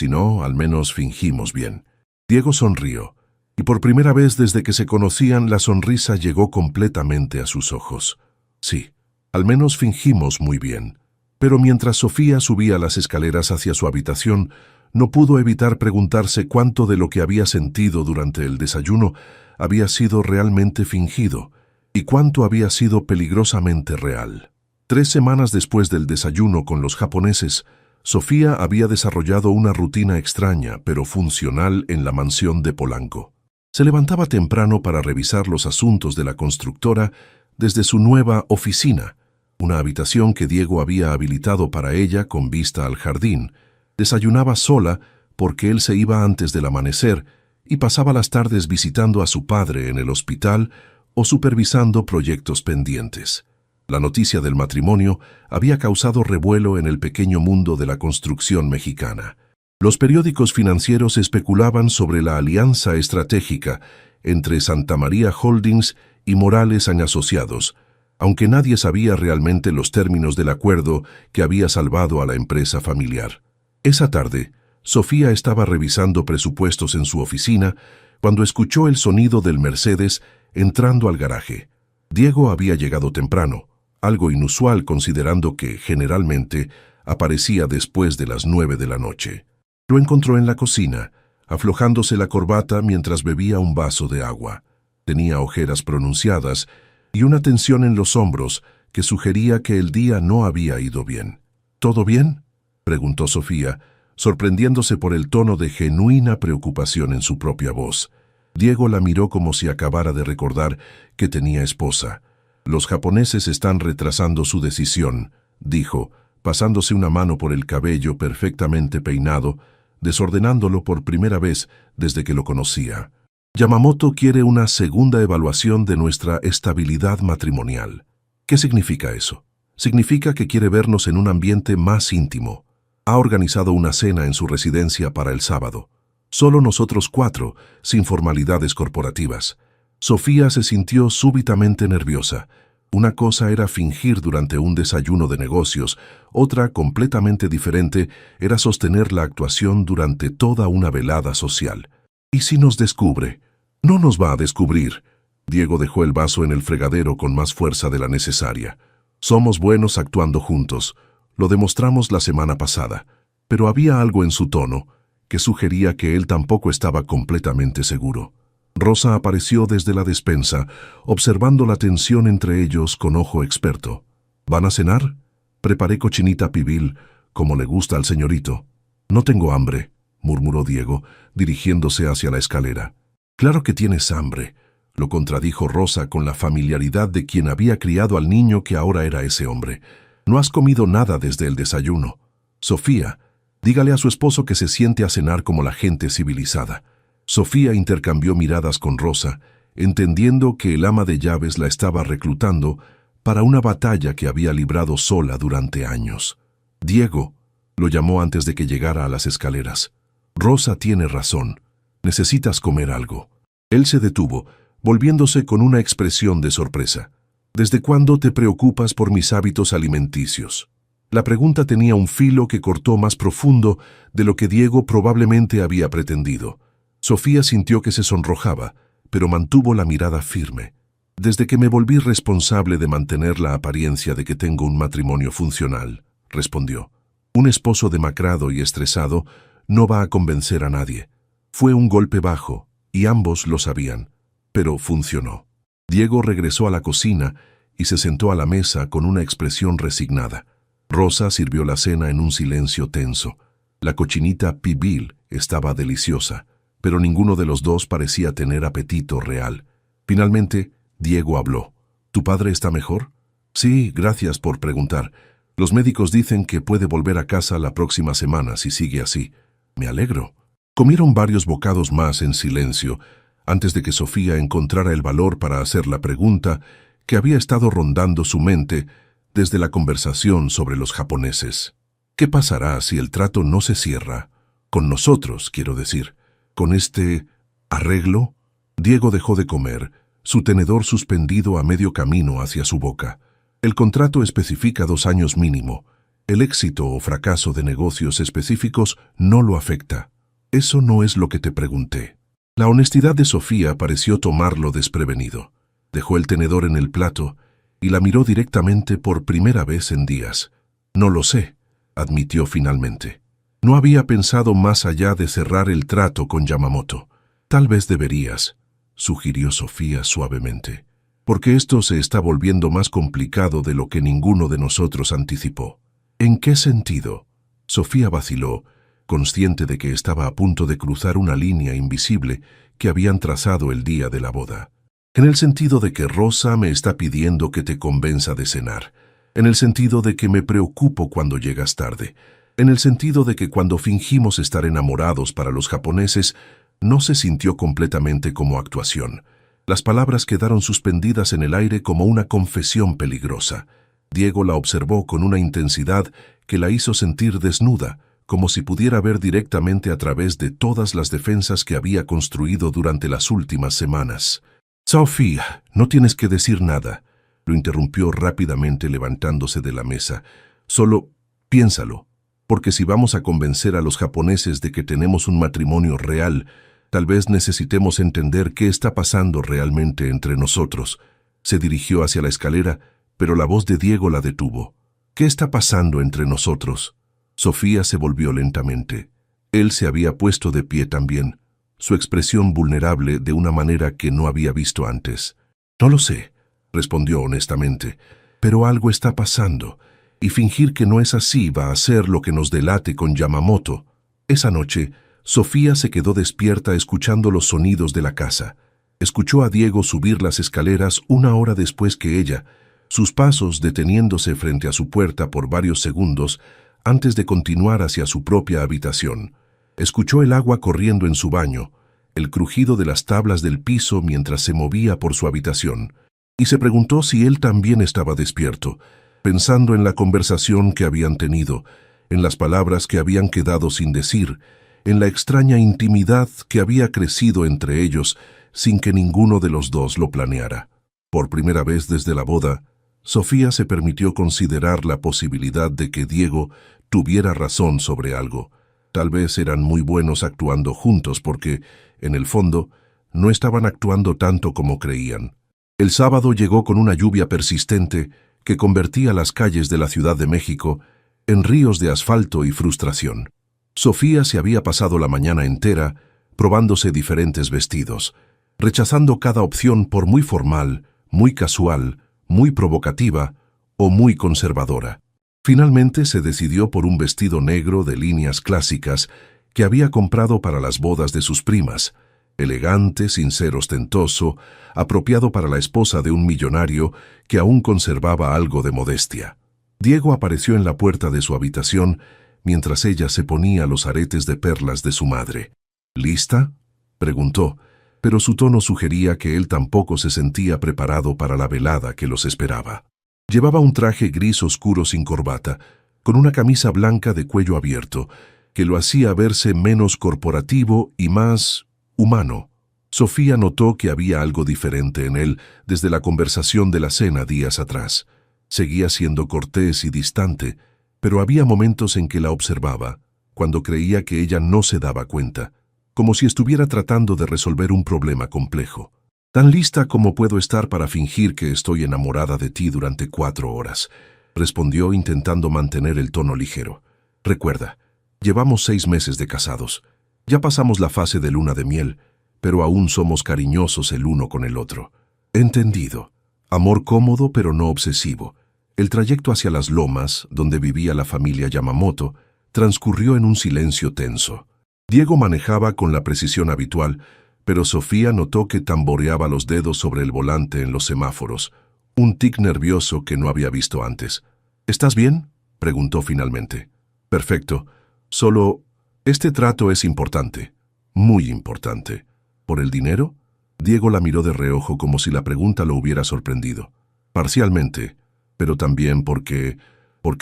no, al menos fingimos bien». Diego sonrió, y por primera vez desde que se conocían la sonrisa llegó completamente a sus ojos. «Sí, al menos fingimos muy bien». Pero mientras Sofía subía las escaleras hacia su habitación, no pudo evitar preguntarse cuánto de lo que había sentido durante el desayuno había sido realmente fingido y cuánto había sido peligrosamente real. 3 semanas después del desayuno con los japoneses, Sofía había desarrollado una rutina extraña pero funcional en la mansión de Polanco. Se levantaba temprano para revisar los asuntos de la constructora desde su nueva oficina, una habitación que Diego había habilitado para ella con vista al jardín. Desayunaba sola porque él se iba antes del amanecer y pasaba las tardes visitando a su padre en el hospital o supervisando proyectos pendientes. La noticia del matrimonio había causado revuelo en el pequeño mundo de la construcción mexicana. Los periódicos financieros especulaban sobre la alianza estratégica entre Santa María Holdings y Morales & Asociados, aunque nadie sabía realmente los términos del acuerdo que había salvado a la empresa familiar. Esa tarde, Sofía estaba revisando presupuestos en su oficina cuando escuchó el sonido del Mercedes entrando al garaje. Diego había llegado temprano, algo inusual considerando que, generalmente, aparecía después de las 9 de la noche. Lo encontró en la cocina, aflojándose la corbata mientras bebía un vaso de agua. Tenía ojeras pronunciadas y una tensión en los hombros que sugería que el día no había ido bien. «¿Todo bien?», preguntó Sofía, sorprendiéndose por el tono de genuina preocupación en su propia voz. Diego la miró como si acabara de recordar que tenía esposa. «Los japoneses están retrasando su decisión», dijo, pasándose una mano por el cabello perfectamente peinado, desordenándolo por primera vez desde que lo conocía. «Yamamoto quiere una segunda evaluación de nuestra estabilidad matrimonial». «¿Qué significa eso?». «Significa que quiere vernos en un ambiente más íntimo. Ha organizado una cena en su residencia para el sábado. Solo nosotros 4, sin formalidades corporativas. Sofía se sintió súbitamente nerviosa. Una cosa era fingir durante un desayuno de negocios, otra, completamente diferente, era sostener la actuación durante toda una velada social. ¿Y si nos descubre? No nos va a descubrir. Diego dejó el vaso en el fregadero con más fuerza de la necesaria. Somos buenos actuando juntos. Lo demostramos la semana pasada. Pero había algo en su tono que sugería que él tampoco estaba completamente seguro. Rosa apareció desde la despensa, observando la tensión entre ellos con ojo experto. ¿Van a cenar? Preparé cochinita pibil, como le gusta al señorito. No tengo hambre, murmuró Diego, dirigiéndose hacia la escalera. Claro que tienes hambre, lo contradijo Rosa con la familiaridad de quien había criado al niño que ahora era ese hombre. No has comido nada desde el desayuno. Sofía, dígale a su esposo que se siente a cenar como la gente civilizada. Sofía intercambió miradas con Rosa, entendiendo que el ama de llaves la estaba reclutando para una batalla que había librado sola durante años. Diego, lo llamó antes de que llegara a las escaleras. Rosa tiene razón. Necesitas comer algo. Él se detuvo, volviéndose con una expresión de sorpresa. ¿Desde cuándo te preocupas por mis hábitos alimenticios? La pregunta tenía un filo que cortó más profundo de lo que Diego probablemente había pretendido. Sofía sintió que se sonrojaba, pero mantuvo la mirada firme. Desde que me volví responsable de mantener la apariencia de que tengo un matrimonio funcional, respondió. Un esposo demacrado y estresado no va a convencer a nadie. Fue un golpe bajo, y ambos lo sabían, pero funcionó. Diego regresó a la cocina y se sentó a la mesa con una expresión resignada. Rosa sirvió la cena en un silencio tenso. La cochinita pibil estaba deliciosa, pero ninguno de los dos parecía tener apetito real. Finalmente, Diego habló. ¿Tu padre está mejor? Sí, gracias por preguntar. Los médicos dicen que puede volver a casa la próxima semana si sigue así. Me alegro. Comieron varios bocados más en silencio, antes de que Sofía encontrara el valor para hacer la pregunta que había estado rondando su mente desde la conversación sobre los japoneses. ¿Qué pasará si el trato no se cierra? Con nosotros, quiero decir. ¿Con este arreglo? Diego dejó de comer, su tenedor suspendido a medio camino hacia su boca. El contrato especifica 2 años mínimo. El éxito o fracaso de negocios específicos no lo afecta. Eso no es lo que te pregunté. La honestidad de Sofía pareció tomarlo desprevenido. Dejó el tenedor en el plato y la miró directamente por primera vez en días. No lo sé, admitió finalmente. No había pensado más allá de cerrar el trato con Yamamoto. Tal vez deberías, sugirió Sofía suavemente, porque esto se está volviendo más complicado de lo que ninguno de nosotros anticipó. ¿En qué sentido? Sofía vaciló, consciente de que estaba a punto de cruzar una línea invisible que habían trazado el día de la boda. En el sentido de que Rosa me está pidiendo que te convenza de cenar. En el sentido de que me preocupo cuando llegas tarde. En el sentido de que cuando fingimos estar enamorados para los japoneses, no se sintió completamente como actuación. Las palabras quedaron suspendidas en el aire como una confesión peligrosa. Diego la observó con una intensidad que la hizo sentir desnuda, como si pudiera ver directamente a través de todas las defensas que había construido durante las últimas semanas. «Sofía, no tienes que decir nada», lo interrumpió rápidamente levantándose de la mesa. «Solo piénsalo. Porque si vamos a convencer a los japoneses de que tenemos un matrimonio real, tal vez necesitemos entender qué está pasando realmente entre nosotros». Se dirigió hacia la escalera, pero la voz de Diego la detuvo. «¿Qué está pasando entre nosotros?» Sofía se volvió lentamente. Él se había puesto de pie también, su expresión vulnerable de una manera que no había visto antes. «No lo sé», respondió honestamente, «pero algo está pasando. Y fingir que no es así va a ser lo que nos delate con Yamamoto». Esa noche, Sofía se quedó despierta escuchando los sonidos de la casa. Escuchó a Diego subir las escaleras 1 hora después que ella, sus pasos deteniéndose frente a su puerta por varios segundos antes de continuar hacia su propia habitación. Escuchó el agua corriendo en su baño, el crujido de las tablas del piso mientras se movía por su habitación, y se preguntó si él también estaba despierto, pensando en la conversación que habían tenido, en las palabras que habían quedado sin decir, en la extraña intimidad que había crecido entre ellos sin que ninguno de los dos lo planeara. Por primera vez desde la boda, Sofía se permitió considerar la posibilidad de que Diego tuviera razón sobre algo. Tal vez eran muy buenos actuando juntos porque, en el fondo, no estaban actuando tanto como creían. El sábado llegó con una lluvia persistente que convertía las calles de la Ciudad de México en ríos de asfalto y frustración. Sofía se había pasado la mañana entera probándose diferentes vestidos, rechazando cada opción por muy formal, muy casual, muy provocativa o muy conservadora. Finalmente se decidió por un vestido negro de líneas clásicas que había comprado para las bodas de sus primas, elegante, sin ser ostentoso, apropiado para la esposa de un millonario que aún conservaba algo de modestia. Diego apareció en la puerta de su habitación mientras ella se ponía los aretes de perlas de su madre. ¿Lista?, preguntó, pero su tono sugería que él tampoco se sentía preparado para la velada que los esperaba. Llevaba un traje gris oscuro sin corbata, con una camisa blanca de cuello abierto, que lo hacía verse menos corporativo y más humano. Sofía notó que había algo diferente en él desde la conversación de la cena días atrás. Seguía siendo cortés y distante, pero había momentos en que la observaba, cuando creía que ella no se daba cuenta, como si estuviera tratando de resolver un problema complejo. «Tan lista como puedo estar para fingir que estoy enamorada de ti durante 4 horas», respondió intentando mantener el tono ligero. «Recuerda, llevamos 6 meses de casados. Ya pasamos la fase de luna de miel, pero aún somos cariñosos el uno con el otro». «Entendido. Amor cómodo pero no obsesivo». El trayecto hacia las lomas, donde vivía la familia Yamamoto, transcurrió en un silencio tenso. Diego manejaba con la precisión habitual, pero Sofía notó que tamboreaba los dedos sobre el volante en los semáforos, un tic nervioso que no había visto antes. «¿Estás bien?», preguntó finalmente. «Perfecto. Solo, este trato es importante, muy importante». «¿Por el dinero?». Diego la miró de reojo como si la pregunta lo hubiera sorprendido. «Parcialmente, pero también porque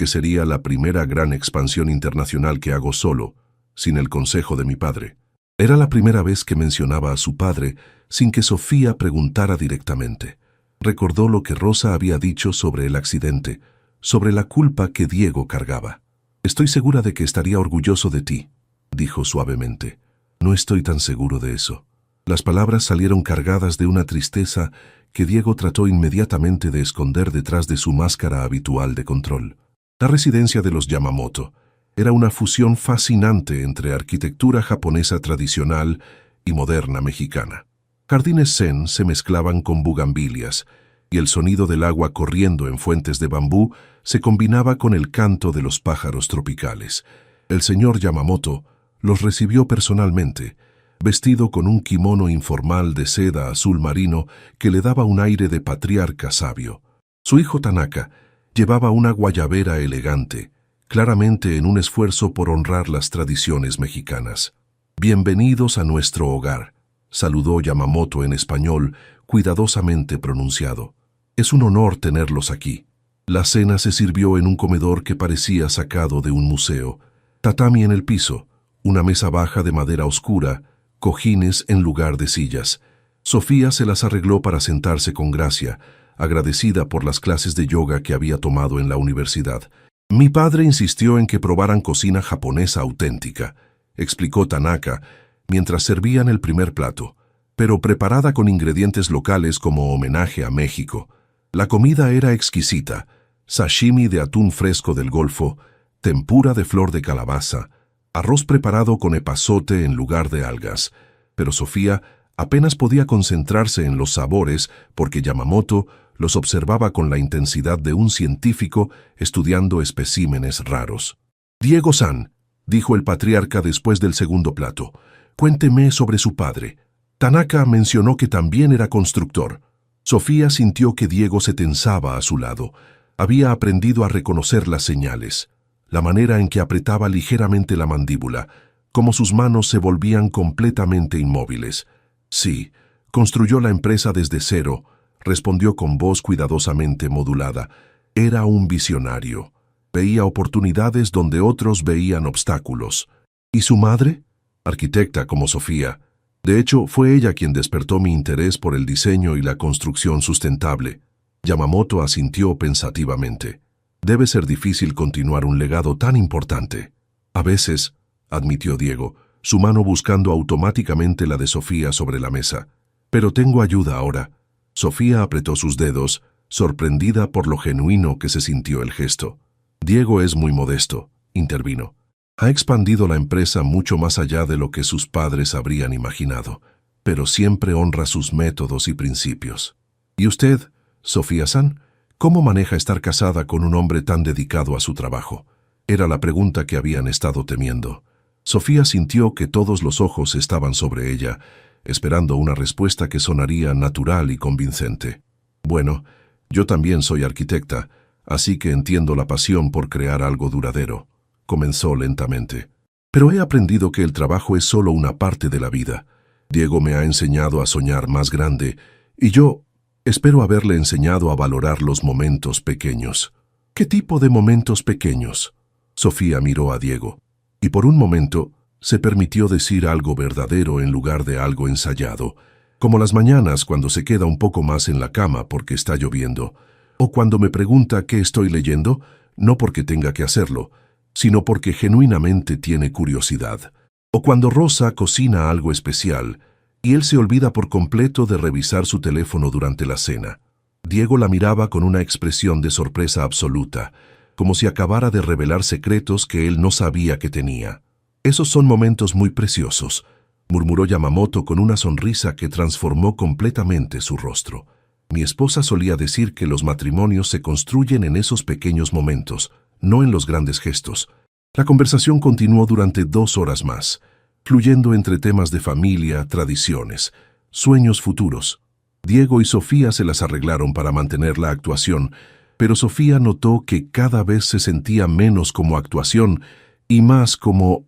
sería la primera gran expansión internacional que hago solo, sin el consejo de mi padre». Era la primera vez que mencionaba a su padre sin que Sofía preguntara directamente. Recordó lo que Rosa había dicho sobre el accidente, sobre la culpa que Diego cargaba. «Estoy segura de que estaría orgulloso de ti», dijo suavemente. «No estoy tan seguro de eso». Las palabras salieron cargadas de una tristeza que Diego trató inmediatamente de esconder detrás de su máscara habitual de control. La residencia de los Yamamoto era una fusión fascinante entre arquitectura japonesa tradicional y moderna mexicana. Jardines zen se mezclaban con bugambilias, y el sonido del agua corriendo en fuentes de bambú se combinaba con el canto de los pájaros tropicales. El señor Yamamoto los recibió personalmente, vestido con un kimono informal de seda azul marino que le daba un aire de patriarca sabio. Su hijo Tanaka llevaba una guayabera elegante, claramente en un esfuerzo por honrar las tradiciones mexicanas. «Bienvenidos a nuestro hogar», saludó Yamamoto en español, cuidadosamente pronunciado. «Es un honor tenerlos aquí». La cena se sirvió en un comedor que parecía sacado de un museo. Tatami en el piso, una mesa baja de madera oscura, cojines en lugar de sillas. Sofía se las arregló para sentarse con gracia, agradecida por las clases de yoga que había tomado en la universidad. «Mi padre insistió en que probaran cocina japonesa auténtica», explicó Tanaka, mientras servían el primer plato, pero preparada con ingredientes locales como homenaje a México. La comida era exquisita: sashimi de atún fresco del Golfo, tempura de flor de calabaza, arroz preparado con epazote en lugar de algas. Pero Sofía apenas podía concentrarse en los sabores porque Yamamoto los observaba con la intensidad de un científico estudiando especímenes raros. «Diego-san», dijo el patriarca después del segundo plato, «cuénteme sobre su padre». Tanaka mencionó que también era constructor. Sofía sintió que Diego se tensaba a su lado. Había aprendido a reconocer las señales, la manera en que apretaba ligeramente la mandíbula, como sus manos se volvían completamente inmóviles. «Sí, construyó la empresa desde cero», respondió con voz cuidadosamente modulada. Era un visionario. Veía oportunidades donde otros veían obstáculos. «¿Y su madre?». «Arquitecta como Sofía. De hecho, fue ella quien despertó mi interés por el diseño y la construcción sustentable. Yamamoto asintió pensativamente. Debe ser difícil continuar un legado tan importante. A veces, admitió Diego, su mano buscando automáticamente la de Sofía sobre la mesa. Pero tengo ayuda ahora. Sofía apretó sus dedos, sorprendida por lo genuino que se sintió el gesto. Diego es muy modesto, intervino. Ha expandido la empresa mucho más allá de lo que sus padres habrían imaginado, pero siempre honra sus métodos y principios. ¿Y usted, Sofía-san, cómo maneja estar casada con un hombre tan dedicado a su trabajo? Era la pregunta que habían estado temiendo. Sofía sintió que todos los ojos estaban sobre ella, esperando una respuesta que sonaría natural y convincente. Bueno, yo también soy arquitecta, así que entiendo la pasión por crear algo duradero. Comenzó lentamente. Pero he aprendido que el trabajo es solo una parte de la vida. Diego me ha enseñado a soñar más grande, y yo espero haberle enseñado a valorar los momentos pequeños. ¿Qué tipo de momentos pequeños? Sofía miró a Diego, y por un momento se permitió decir algo verdadero en lugar de algo ensayado, como las mañanas cuando se queda un poco más en la cama porque está lloviendo, o cuando me pregunta qué estoy leyendo, no porque tenga que hacerlo, sino porque genuinamente tiene curiosidad. O cuando Rosa cocina algo especial y él se olvida por completo de revisar su teléfono durante la cena. Diego la miraba con una expresión de sorpresa absoluta, como si acabara de revelar secretos que él no sabía que tenía. Esos son momentos muy preciosos, murmuró Yamamoto con una sonrisa que transformó completamente su rostro. Mi esposa solía decir que los matrimonios se construyen en esos pequeños momentos, no en los grandes gestos. La conversación continuó durante 2 horas más, fluyendo entre temas de familia, tradiciones, sueños futuros. Diego y Sofía se las arreglaron para mantener la actuación, pero Sofía notó que cada vez se sentía menos como actuación y más como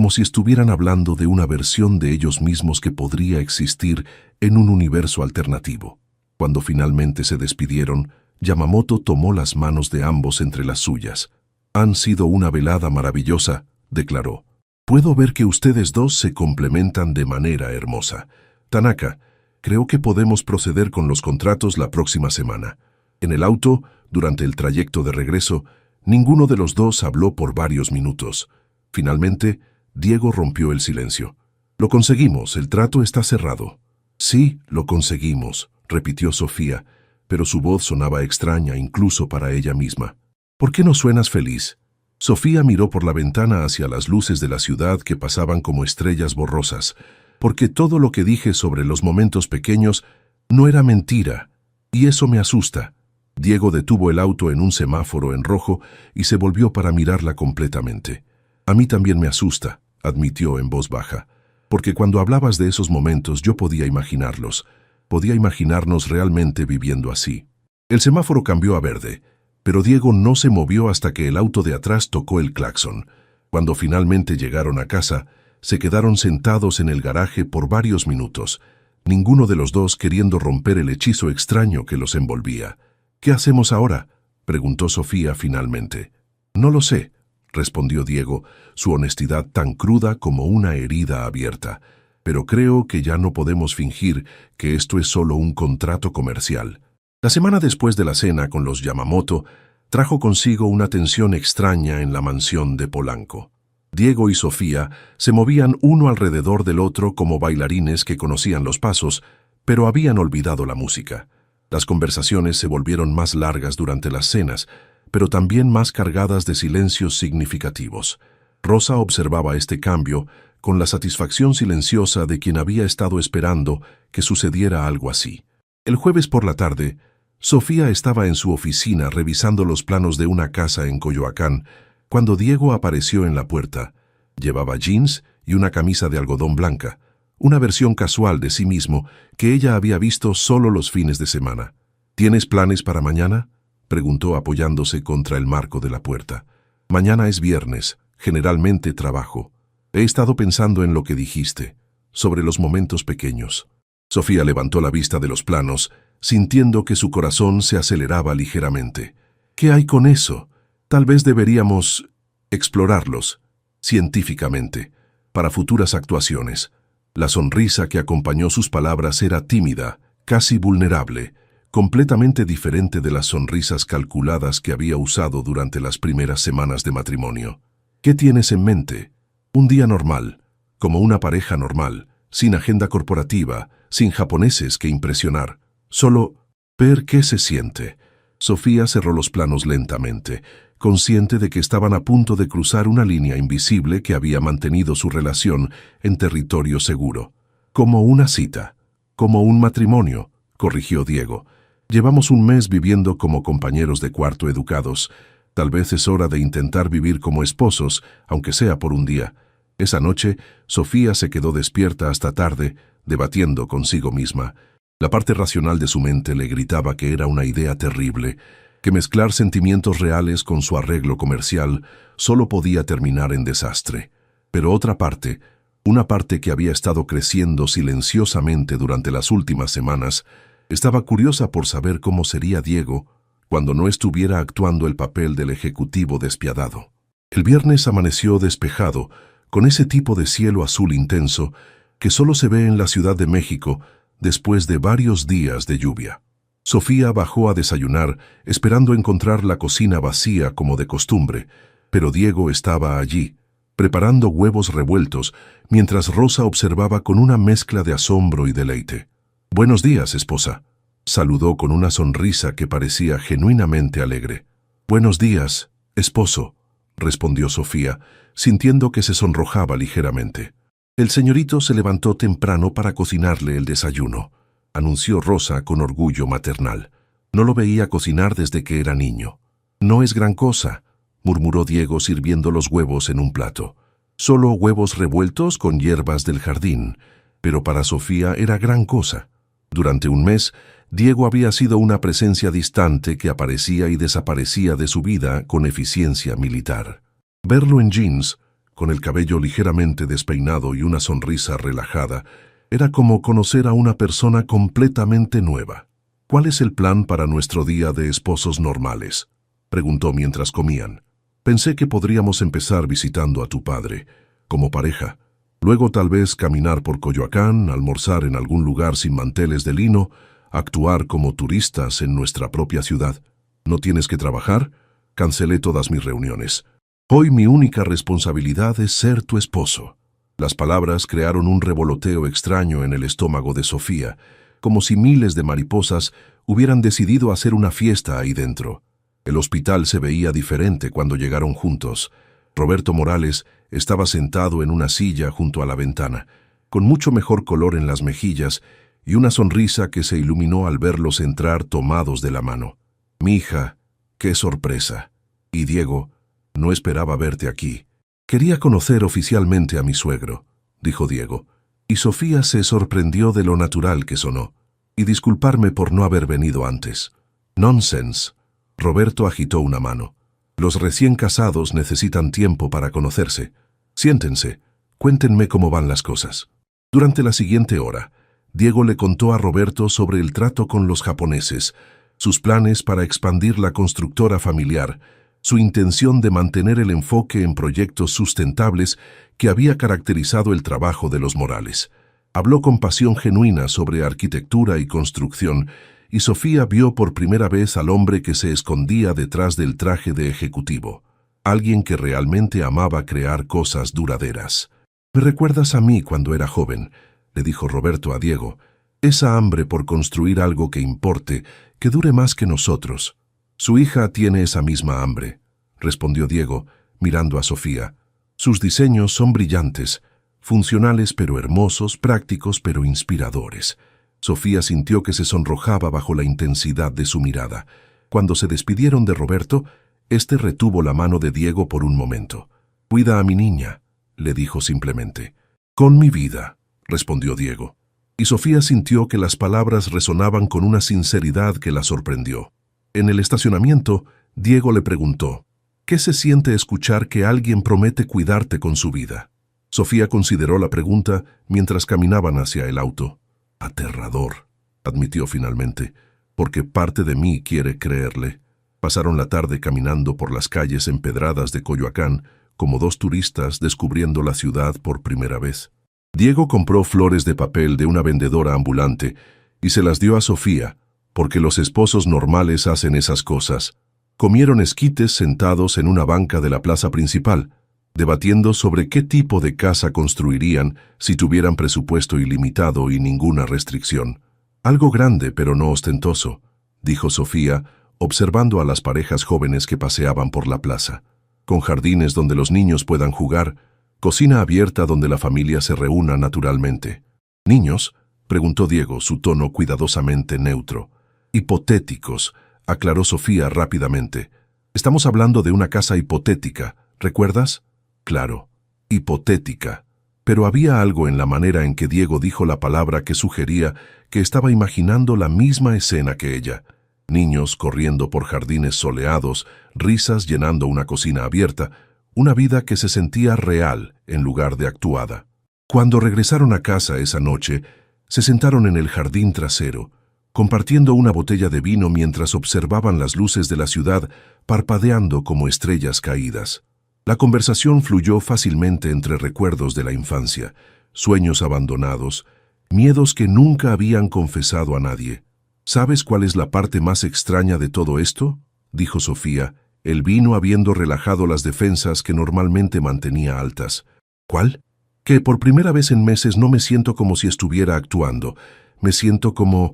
si estuvieran hablando de una versión de ellos mismos que podría existir en un universo alternativo. Cuando finalmente se despidieron, Yamamoto tomó las manos de ambos entre las suyas. Han sido una velada maravillosa, declaró. Puedo ver que ustedes dos se complementan de manera hermosa. Tanaka, creo que podemos proceder con los contratos la próxima semana. En el auto, durante el trayecto de regreso, ninguno de los dos habló por varios minutos. Finalmente, Diego rompió el silencio. Lo conseguimos, el trato está cerrado. Sí, lo conseguimos, repitió Sofía, pero su voz sonaba extraña incluso para ella misma. ¿Por qué no suenas feliz? Sofía miró por la ventana hacia las luces de la ciudad que pasaban como estrellas borrosas, porque todo lo que dije sobre los momentos pequeños no era mentira, y eso me asusta. Diego detuvo el auto en un semáforo en rojo y se volvió para mirarla completamente. A mí también me asusta, admitió en voz baja, porque cuando hablabas de esos momentos yo podía imaginarlos, podía imaginarnos realmente viviendo así. El semáforo cambió a verde, pero Diego no se movió hasta que el auto de atrás tocó el claxon. Cuando finalmente llegaron a casa, se quedaron sentados en el garaje por varios minutos, ninguno de los dos queriendo romper el hechizo extraño que los envolvía. ¿Qué hacemos ahora?, preguntó Sofía finalmente. No lo sé, respondió Diego, su honestidad tan cruda como una herida abierta. Pero creo que ya no podemos fingir que esto es solo un contrato comercial. La semana después de la cena con los Yamamoto, trajo consigo una tensión extraña en la mansión de Polanco. Diego y Sofía se movían uno alrededor del otro como bailarines que conocían los pasos, pero habían olvidado la música. Las conversaciones se volvieron más largas durante las cenas, pero también más cargadas de silencios significativos. Rosa observaba este cambio con la satisfacción silenciosa de quien había estado esperando que sucediera algo así. El jueves por la tarde, Sofía estaba en su oficina revisando los planos de una casa en Coyoacán, cuando Diego apareció en la puerta. Llevaba jeans y una camisa de algodón blanca, una versión casual de sí mismo que ella había visto solo los fines de semana. ¿Tienes planes para mañana?, preguntó apoyándose contra el marco de la puerta. Mañana es viernes, generalmente trabajo. He estado pensando en lo que dijiste, sobre los momentos pequeños. Sofía levantó la vista de los planos, sintiendo que su corazón se aceleraba ligeramente. ¿Qué hay con eso? Tal vez deberíamos explorarlos, científicamente, para futuras actuaciones. La sonrisa que acompañó sus palabras era tímida, casi vulnerable, completamente diferente de las sonrisas calculadas que había usado durante las primeras semanas de matrimonio. ¿Qué tienes en mente? Un día normal, como una pareja normal, sin agenda corporativa, sin japoneses que impresionar, solo ver qué se siente. Sofía cerró los planos lentamente, consciente de que estaban a punto de cruzar una línea invisible que había mantenido su relación en territorio seguro. Como una cita, como un matrimonio, corrigió Diego. Llevamos un mes viviendo como compañeros de cuarto educados. Tal vez es hora de intentar vivir como esposos, aunque sea por un día. Esa noche, Sofía se quedó despierta hasta tarde, debatiendo consigo misma. La parte racional de su mente le gritaba que era una idea terrible, que mezclar sentimientos reales con su arreglo comercial solo podía terminar en desastre. Pero otra parte, una parte que había estado creciendo silenciosamente durante las últimas semanas, estaba curiosa por saber cómo sería Diego cuando no estuviera actuando el papel del ejecutivo despiadado. El viernes amaneció despejado, con ese tipo de cielo azul intenso que solo se ve en la Ciudad de México después de varios días de lluvia. Sofía bajó a desayunar, esperando encontrar la cocina vacía como de costumbre, pero Diego estaba allí, preparando huevos revueltos, mientras Rosa observaba con una mezcla de asombro y deleite. «Buenos días, esposa», saludó con una sonrisa que parecía genuinamente alegre. «Buenos días, esposo», respondió Sofía, sintiendo que se sonrojaba ligeramente. «El señorito se levantó temprano para cocinarle el desayuno», anunció Rosa con orgullo maternal. «No lo veía cocinar desde que era niño». «No es gran cosa», murmuró Diego sirviendo los huevos en un plato. «Solo huevos revueltos con hierbas del jardín», pero para Sofía era gran cosa. Durante un mes, Diego había sido una presencia distante que aparecía y desaparecía de su vida con eficiencia militar. Verlo en jeans, con el cabello ligeramente despeinado y una sonrisa relajada, era como conocer a una persona completamente nueva. «¿Cuál es el plan para nuestro día de esposos normales?», preguntó mientras comían. «Pensé que podríamos empezar visitando a tu padre, como pareja. Luego tal vez caminar por Coyoacán, almorzar en algún lugar sin manteles de lino, actuar como turistas en nuestra propia ciudad. ¿No tienes que trabajar? Cancelé todas mis reuniones. Hoy mi única responsabilidad es ser tu esposo». Las palabras crearon un revoloteo extraño en el estómago de Sofía, como si miles de mariposas hubieran decidido hacer una fiesta ahí dentro. El hospital se veía diferente cuando llegaron juntos. Roberto Morales estaba sentado en una silla junto a la ventana, con mucho mejor color en las mejillas y una sonrisa que se iluminó al verlos entrar tomados de la mano. «Mi hija, qué sorpresa. Y Diego, no esperaba verte aquí. Quería conocer oficialmente a mi suegro», dijo Diego, y Sofía se sorprendió de lo natural que sonó. «Y disculparme por no haber venido antes». «Nonsense». Roberto agitó una mano. «Los recién casados necesitan tiempo para conocerse. Siéntense, cuéntenme cómo van las cosas». Durante la siguiente hora, Diego le contó a Roberto sobre el trato con los japoneses, sus planes para expandir la constructora familiar, su intención de mantener el enfoque en proyectos sustentables que había caracterizado el trabajo de los Morales. Habló con pasión genuina sobre arquitectura y construcción, y Sofía vio por primera vez al hombre que se escondía detrás del traje de ejecutivo, alguien que realmente amaba crear cosas duraderas. «Me recuerdas a mí cuando era joven», le dijo Roberto a Diego, «esa hambre por construir algo que importe, que dure más que nosotros». «Su hija tiene esa misma hambre», respondió Diego, mirando a Sofía. «Sus diseños son brillantes, funcionales pero hermosos, prácticos pero inspiradores». Sofía sintió que se sonrojaba bajo la intensidad de su mirada. Cuando se despidieron de Roberto, éste retuvo la mano de Diego por un momento. «Cuida a mi niña», le dijo simplemente. «Con mi vida», respondió Diego. Y Sofía sintió que las palabras resonaban con una sinceridad que la sorprendió. En el estacionamiento, Diego le preguntó, «¿Qué se siente escuchar que alguien promete cuidarte con su vida?». Sofía consideró la pregunta mientras caminaban hacia el auto. «Aterrador», admitió finalmente, «porque parte de mí quiere creerle». Pasaron la tarde caminando por las calles empedradas de Coyoacán, como dos turistas descubriendo la ciudad por primera vez. Diego compró flores de papel de una vendedora ambulante y se las dio a Sofía, porque los esposos normales hacen esas cosas. Comieron esquites sentados en una banca de la plaza principal, debatiendo sobre qué tipo de casa construirían si tuvieran presupuesto ilimitado y ninguna restricción. Algo grande pero no ostentoso, dijo Sofía, observando a las parejas jóvenes que paseaban por la plaza, con jardines donde los niños puedan jugar, cocina abierta donde la familia se reúna naturalmente. ¿Niños?, preguntó Diego, su tono cuidadosamente neutro. Hipotéticos, aclaró Sofía rápidamente. Estamos hablando de una casa hipotética, ¿recuerdas? Claro, hipotética. Pero había algo en la manera en que Diego dijo la palabra que sugería que estaba imaginando la misma escena que ella. Niños corriendo por jardines soleados, risas llenando una cocina abierta, una vida que se sentía real en lugar de actuada. Cuando regresaron a casa esa noche, se sentaron en el jardín trasero, compartiendo una botella de vino mientras observaban las luces de la ciudad parpadeando como estrellas caídas. La conversación fluyó fácilmente entre recuerdos de la infancia, sueños abandonados, miedos que nunca habían confesado a nadie. ¿Sabes cuál es la parte más extraña de todo esto?, dijo Sofía, el vino habiendo relajado las defensas que normalmente mantenía altas. ¿Cuál? Que por primera vez en meses no me siento como si estuviera actuando, me siento como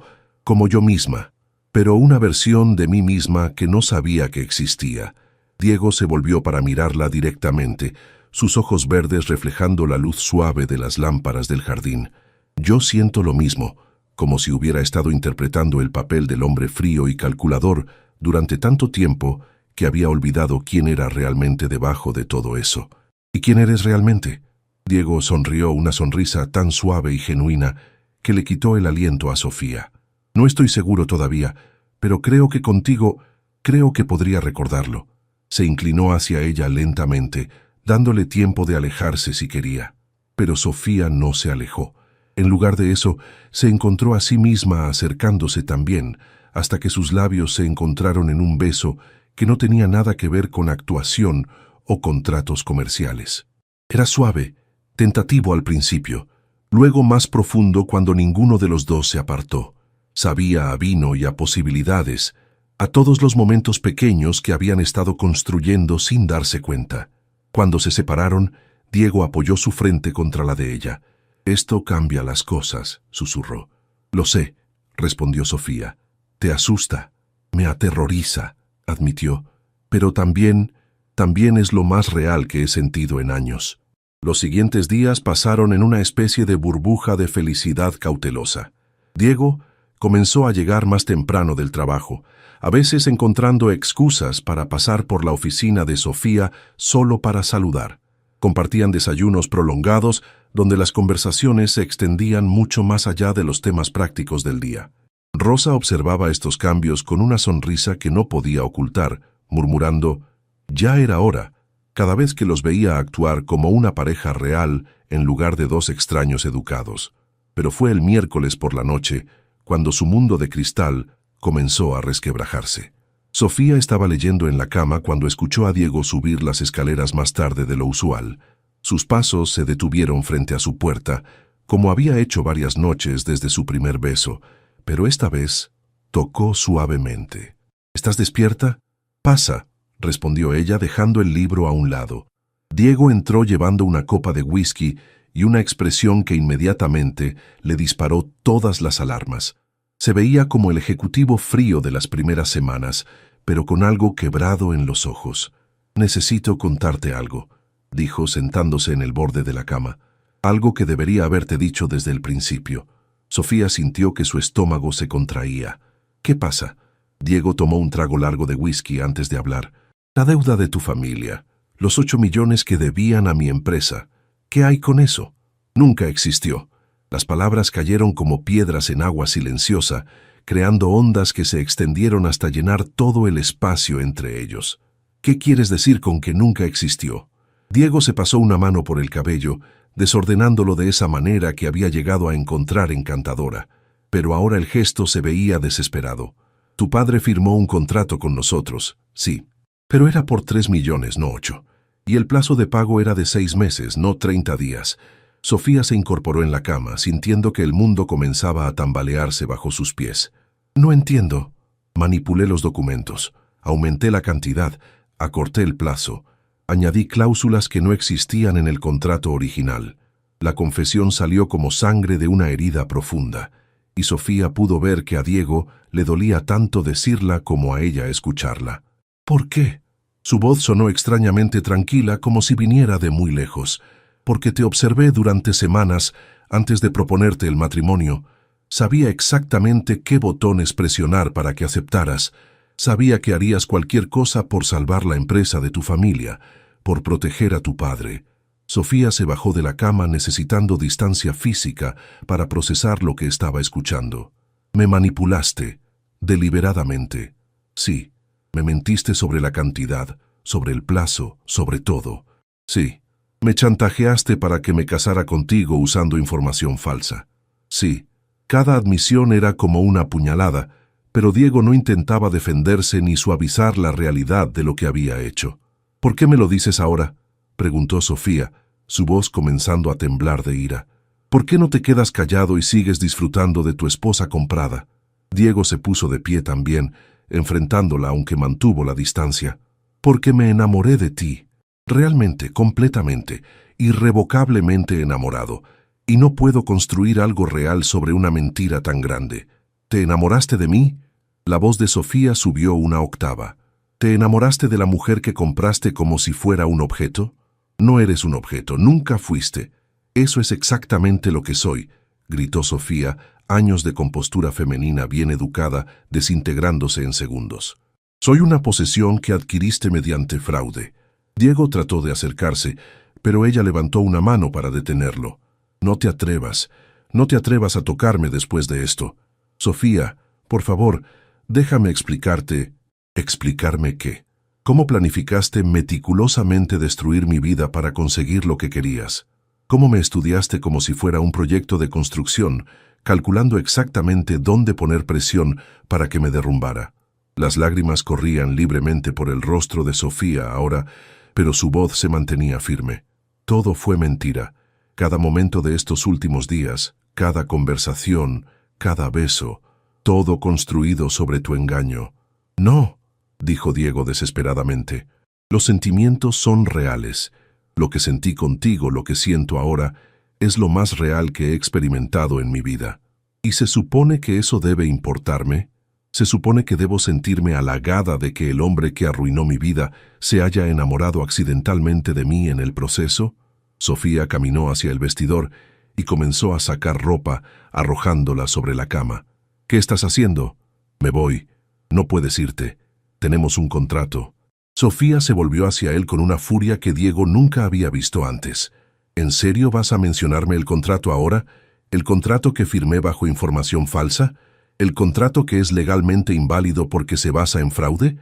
yo misma, pero una versión de mí misma que no sabía que existía. Diego se volvió para mirarla directamente, sus ojos verdes reflejando la luz suave de las lámparas del jardín. Yo siento lo mismo, como si hubiera estado interpretando el papel del hombre frío y calculador durante tanto tiempo que había olvidado quién era realmente debajo de todo eso. ¿Y quién eres realmente? Diego sonrió una sonrisa tan suave y genuina que le quitó el aliento a Sofía. No estoy seguro todavía, pero creo que contigo, creo que podría recordarlo. Se inclinó hacia ella lentamente, dándole tiempo de alejarse si quería. Pero Sofía no se alejó. En lugar de eso, se encontró a sí misma acercándose también, hasta que sus labios se encontraron en un beso que no tenía nada que ver con actuación o contratos comerciales. Era suave, tentativo al principio, luego más profundo cuando ninguno de los dos se apartó. Sabía a vino y a posibilidades, a todos los momentos pequeños que habían estado construyendo sin darse cuenta. Cuando se separaron, Diego apoyó su frente contra la de ella. «Esto cambia las cosas», susurró. «Lo sé», respondió Sofía. «Te asusta, me aterroriza», admitió, «pero también es lo más real que he sentido en años». Los siguientes días pasaron en una especie de burbuja de felicidad cautelosa. Diego comenzó a llegar más temprano del trabajo, a veces encontrando excusas para pasar por la oficina de Sofía solo para saludar. Compartían desayunos prolongados donde las conversaciones se extendían mucho más allá de los temas prácticos del día. Rosa observaba estos cambios con una sonrisa que no podía ocultar, murmurando, «Ya era hora», cada vez que los veía actuar como una pareja real en lugar de dos extraños educados. Pero fue el miércoles por la noche, cuando su mundo de cristal comenzó a resquebrajarse. Sofía estaba leyendo en la cama cuando escuchó a Diego subir las escaleras más tarde de lo usual. Sus pasos se detuvieron frente a su puerta, como había hecho varias noches desde su primer beso, pero esta vez tocó suavemente. «¿Estás despierta? Pasa», respondió ella dejando el libro a un lado. Diego entró llevando una copa de whisky y una expresión que inmediatamente le disparó todas las alarmas. Se veía como el ejecutivo frío de las primeras semanas, pero con algo quebrado en los ojos. «Necesito contarte algo», dijo sentándose en el borde de la cama. «Algo que debería haberte dicho desde el principio». Sofía sintió que su estómago se contraía. «¿Qué pasa?» Diego tomó un trago largo de whisky antes de hablar. «La deuda de tu familia, los 8 millones que debían a mi empresa. ¿Qué hay con eso?» «Nunca existió». Las palabras cayeron como piedras en agua silenciosa, creando ondas que se extendieron hasta llenar todo el espacio entre ellos. «¿Qué quieres decir con que nunca existió?» Diego se pasó una mano por el cabello, desordenándolo de esa manera que había llegado a encontrar encantadora. Pero ahora el gesto se veía desesperado. «Tu padre firmó un contrato con nosotros, sí, pero era por 3 millones, no 8. Y el plazo de pago era de 6 meses, no 30 días. Sofía se incorporó en la cama, sintiendo que el mundo comenzaba a tambalearse bajo sus pies. No entiendo. Manipulé los documentos, aumenté la cantidad, acorté el plazo, añadí cláusulas que no existían en el contrato original. La confesión salió como sangre de una herida profunda, y Sofía pudo ver que a Diego le dolía tanto decirla como a ella escucharla. ¿Por qué? Su voz sonó extrañamente tranquila, como si viniera de muy lejos. Porque te observé durante semanas antes de proponerte el matrimonio. Sabía exactamente qué botones presionar para que aceptaras. Sabía que harías cualquier cosa por salvar la empresa de tu familia, por proteger a tu padre. Sofía se bajó de la cama necesitando distancia física para procesar lo que estaba escuchando. Me manipulaste, deliberadamente. Sí, me mentiste sobre la cantidad, sobre el plazo, sobre todo. Sí. Me chantajeaste para que me casara contigo usando información falsa. Sí, cada admisión era como una puñalada, pero Diego no intentaba defenderse ni suavizar la realidad de lo que había hecho. ¿Por qué me lo dices ahora?, preguntó Sofía, su voz comenzando a temblar de ira. ¿Por qué no te quedas callado y sigues disfrutando de tu esposa comprada? Diego se puso de pie también, enfrentándola aunque mantuvo la distancia. Porque me enamoré de ti. Realmente, completamente, irrevocablemente enamorado, y no puedo construir algo real sobre una mentira tan grande. ¿Te enamoraste de mí? La voz de Sofía subió una octava. ¿Te enamoraste de la mujer que compraste como si fuera un objeto? No eres un objeto, nunca fuiste. Eso es exactamente lo que soy, gritó Sofía, años de compostura femenina bien educada desintegrándose en segundos. Soy una posesión que adquiriste mediante fraude. Diego trató de acercarse, pero ella levantó una mano para detenerlo. No te atrevas a tocarme después de esto. Sofía, por favor, déjame explicarte. ¿Explicarme qué? ¿Cómo planificaste meticulosamente destruir mi vida para conseguir lo que querías? ¿Cómo me estudiaste como si fuera un proyecto de construcción, calculando exactamente dónde poner presión para que me derrumbara? Las lágrimas corrían libremente por el rostro de Sofía ahora, pero su voz se mantenía firme. Todo fue mentira. Cada momento de estos últimos días, cada conversación, cada beso, todo construido sobre tu engaño. No, dijo Diego desesperadamente. Los sentimientos son reales. Lo que sentí contigo, lo que siento ahora, es lo más real que he experimentado en mi vida. ¿Y se supone que eso debe importarme? ¿Se supone que debo sentirme halagada de que el hombre que arruinó mi vida se haya enamorado accidentalmente de mí en el proceso? Sofía caminó hacia el vestidor y comenzó a sacar ropa, arrojándola sobre la cama. ¿Qué estás haciendo? Me voy. No puedes irte. Tenemos un contrato. Sofía se volvió hacia él con una furia que Diego nunca había visto antes. ¿En serio vas a mencionarme el contrato ahora? ¿El contrato que firmé bajo información falsa? ¿El contrato que es legalmente inválido porque se basa en fraude?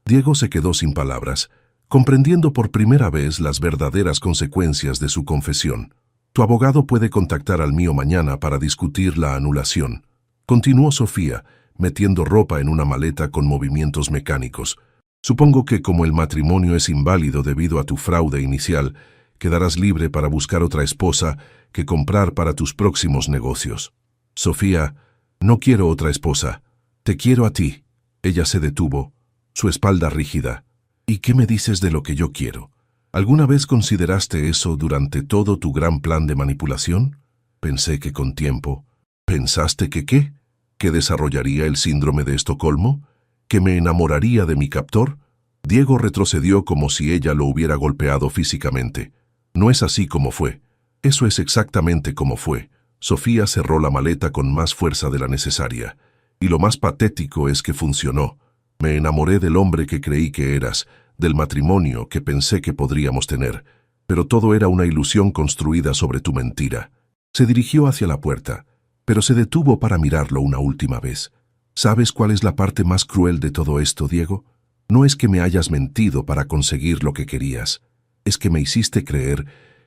Diego se quedó sin palabras, comprendiendo por primera vez las verdaderas consecuencias de su confesión. Tu abogado puede contactar al mío mañana para discutir la anulación. Continuó Sofía, metiendo ropa en una maleta con movimientos mecánicos. Supongo que como el matrimonio es inválido debido a tu fraude inicial, quedarás libre para buscar otra esposa que comprar para tus próximos negocios. Sofía, no quiero otra esposa. Te quiero a ti. Ella se detuvo, su espalda rígida. ¿Y qué me dices de lo que yo quiero? ¿Alguna vez consideraste eso durante todo tu gran plan de manipulación? Pensé que con tiempo. ¿Pensaste que qué? ¿Que desarrollaría el síndrome de Estocolmo? ¿Que me enamoraría de mi captor? Diego retrocedió como si ella lo hubiera golpeado físicamente. No es así como fue. Eso es exactamente como fue. Sofía cerró la maleta con más fuerza de la necesaria. Y lo más patético es que funcionó. Me enamoré del hombre que creí que eras, del matrimonio que pensé que podríamos tener. Pero todo era una ilusión construida sobre tu mentira. Se dirigió hacia la puerta, pero se detuvo para mirarlo una última vez. ¿Sabes cuál es la parte más cruel de todo esto, Diego? No es que me hayas mentido para conseguir lo que querías. Es que me hiciste creer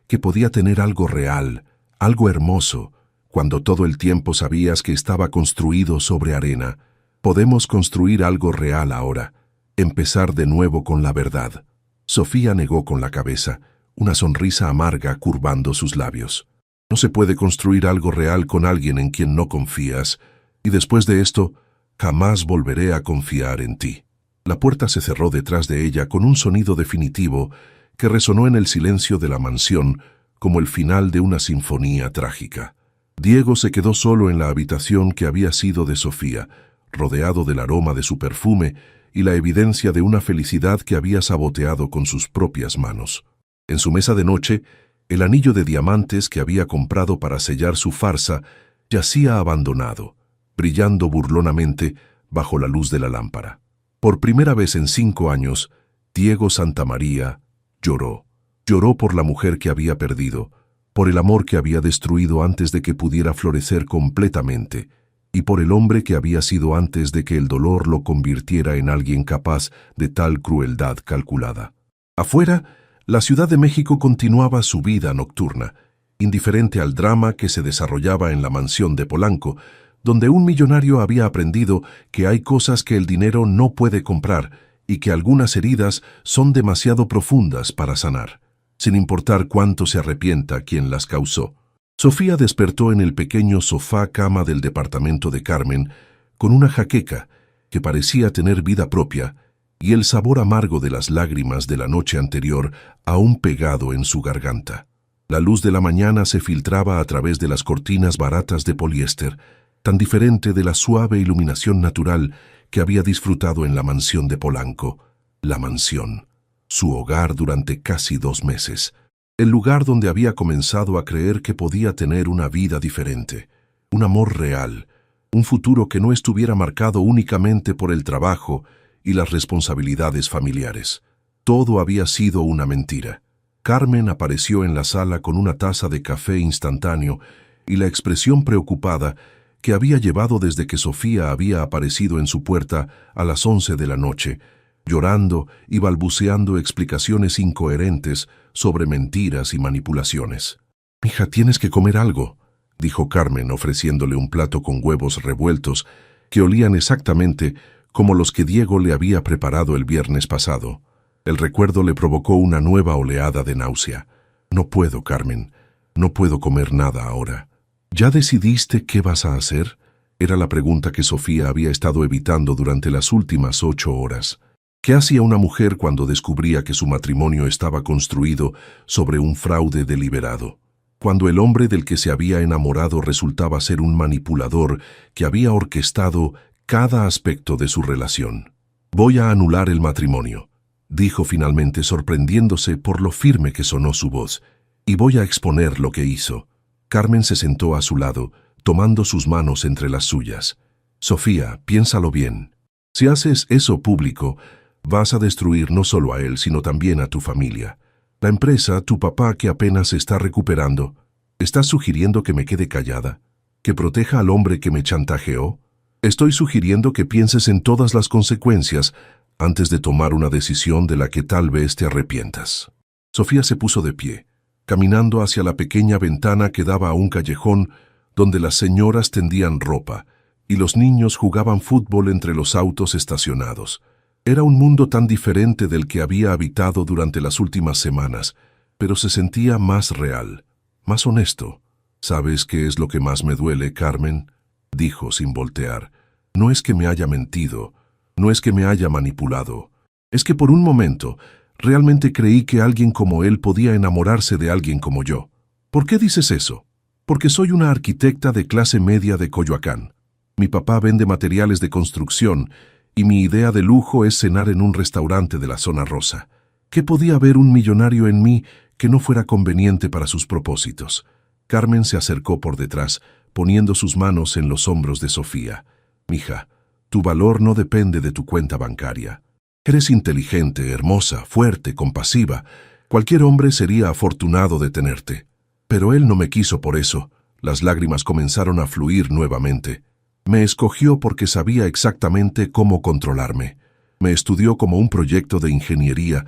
que podía tener algo real, algo hermoso, cuando todo el tiempo sabías que estaba construido sobre arena. Podemos construir algo real ahora, empezar de nuevo con la verdad. Sofía negó con la cabeza, una sonrisa amarga curvando sus labios. No se puede construir algo real con alguien en quien no confías, y después de esto, jamás volveré a confiar en ti. La puerta se cerró detrás de ella con un sonido definitivo que resonó en el silencio de la mansión como el final de una sinfonía trágica. Diego se quedó solo en la habitación que había sido de Sofía, rodeado del aroma de su perfume y la evidencia de una felicidad que había saboteado con sus propias manos. En su mesa de noche, el anillo de diamantes que había comprado para sellar su farsa yacía abandonado, brillando burlonamente bajo la luz de la lámpara. Por primera vez en 5 años, Diego Santamaría lloró. Lloró por la mujer que había perdido, por el amor que había destruido antes de que pudiera florecer completamente, y por el hombre que había sido antes de que el dolor lo convirtiera en alguien capaz de tal crueldad calculada. Afuera, la Ciudad de México continuaba su vida nocturna, indiferente al drama que se desarrollaba en la mansión de Polanco, donde un millonario había aprendido que hay cosas que el dinero no puede comprar y que algunas heridas son demasiado profundas para sanar, sin importar cuánto se arrepienta quien las causó. Sofía despertó en el pequeño sofá-cama del departamento de Carmen con una jaqueca que parecía tener vida propia y el sabor amargo de las lágrimas de la noche anterior aún pegado en su garganta. La luz de la mañana se filtraba a través de las cortinas baratas de poliéster, tan diferente de la suave iluminación natural que había disfrutado en la mansión de Polanco. La mansión, su hogar durante casi 2 meses. El lugar donde había comenzado a creer que podía tener una vida diferente, un amor real, un futuro que no estuviera marcado únicamente por el trabajo y las responsabilidades familiares. Todo había sido una mentira. Carmen apareció en la sala con una taza de café instantáneo y la expresión preocupada que había llevado desde que Sofía había aparecido en su puerta a las 11 de la noche, llorando y balbuceando explicaciones incoherentes sobre mentiras y manipulaciones. «Mija, tienes que comer algo», dijo Carmen, ofreciéndole un plato con huevos revueltos que olían exactamente como los que Diego le había preparado el viernes pasado. El recuerdo le provocó una nueva oleada de náusea. «No puedo, Carmen. No puedo comer nada ahora». «¿Ya decidiste qué vas a hacer?», era la pregunta que Sofía había estado evitando durante las últimas 8 horas. ¿Qué hacía una mujer cuando descubría que su matrimonio estaba construido sobre un fraude deliberado? Cuando el hombre del que se había enamorado resultaba ser un manipulador que había orquestado cada aspecto de su relación. «Voy a anular el matrimonio», dijo finalmente, sorprendiéndose por lo firme que sonó su voz, «y voy a exponer lo que hizo». Carmen se sentó a su lado, tomando sus manos entre las suyas. «Sofía, piénsalo bien. Si haces eso público, vas a destruir no solo a él, sino también a tu familia. La empresa, tu papá que apenas se está recuperando. ¿Estás sugiriendo que me quede callada? ¿Que proteja al hombre que me chantajeó? Estoy sugiriendo que pienses en todas las consecuencias antes de tomar una decisión de la que tal vez te arrepientas». Sofía se puso de pie, caminando hacia la pequeña ventana que daba a un callejón donde las señoras tendían ropa y los niños jugaban fútbol entre los autos estacionados. Era un mundo tan diferente del que había habitado durante las últimas semanas, pero se sentía más real, más honesto. «¿Sabes qué es lo que más me duele, Carmen?», dijo sin voltear. «No es que me haya mentido, no es que me haya manipulado. Es que por un momento realmente creí que alguien como él podía enamorarse de alguien como yo». «¿Por qué dices eso?». «Porque soy una arquitecta de clase media de Coyoacán. Mi papá vende materiales de construcción y mi idea de lujo es cenar en un restaurante de la zona rosa. ¿Qué podía haber un millonario en mí que no fuera conveniente para sus propósitos?». Carmen se acercó por detrás, poniendo sus manos en los hombros de Sofía. «Mija, tu valor no depende de tu cuenta bancaria. Eres inteligente, hermosa, fuerte, compasiva. Cualquier hombre sería afortunado de tenerte. Pero él no me quiso por eso». Las lágrimas comenzaron a fluir nuevamente. «Me escogió porque sabía exactamente cómo controlarme. Me estudió como un proyecto de ingeniería,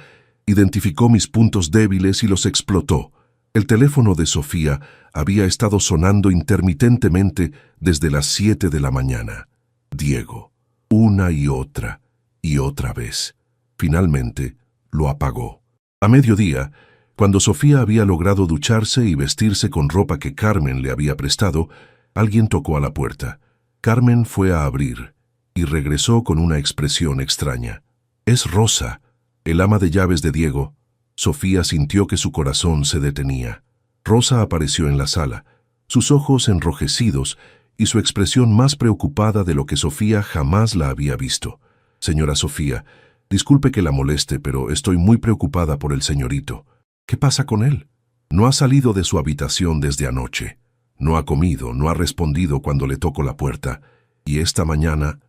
identificó mis puntos débiles y los explotó». El teléfono de Sofía había estado sonando intermitentemente desde las 7 de la mañana. Diego, una y otra vez. Finalmente, lo apagó. A mediodía, Cuando Sofía había logrado ducharse y vestirse con ropa que Carmen le había prestado, alguien tocó a la puerta. Carmen fue a abrir y regresó con una expresión extraña. «Es Rosa, el ama de llaves de Diego». Sofía sintió que su corazón se detenía. Rosa apareció en la sala, sus ojos enrojecidos y su expresión más preocupada de lo que Sofía jamás la había visto. «Señora Sofía, disculpe que la moleste, pero estoy muy preocupada por el señorito. ¿Qué pasa con él? No ha salido de su habitación desde anoche. No ha comido, no ha respondido cuando le toco la puerta. Y esta mañana,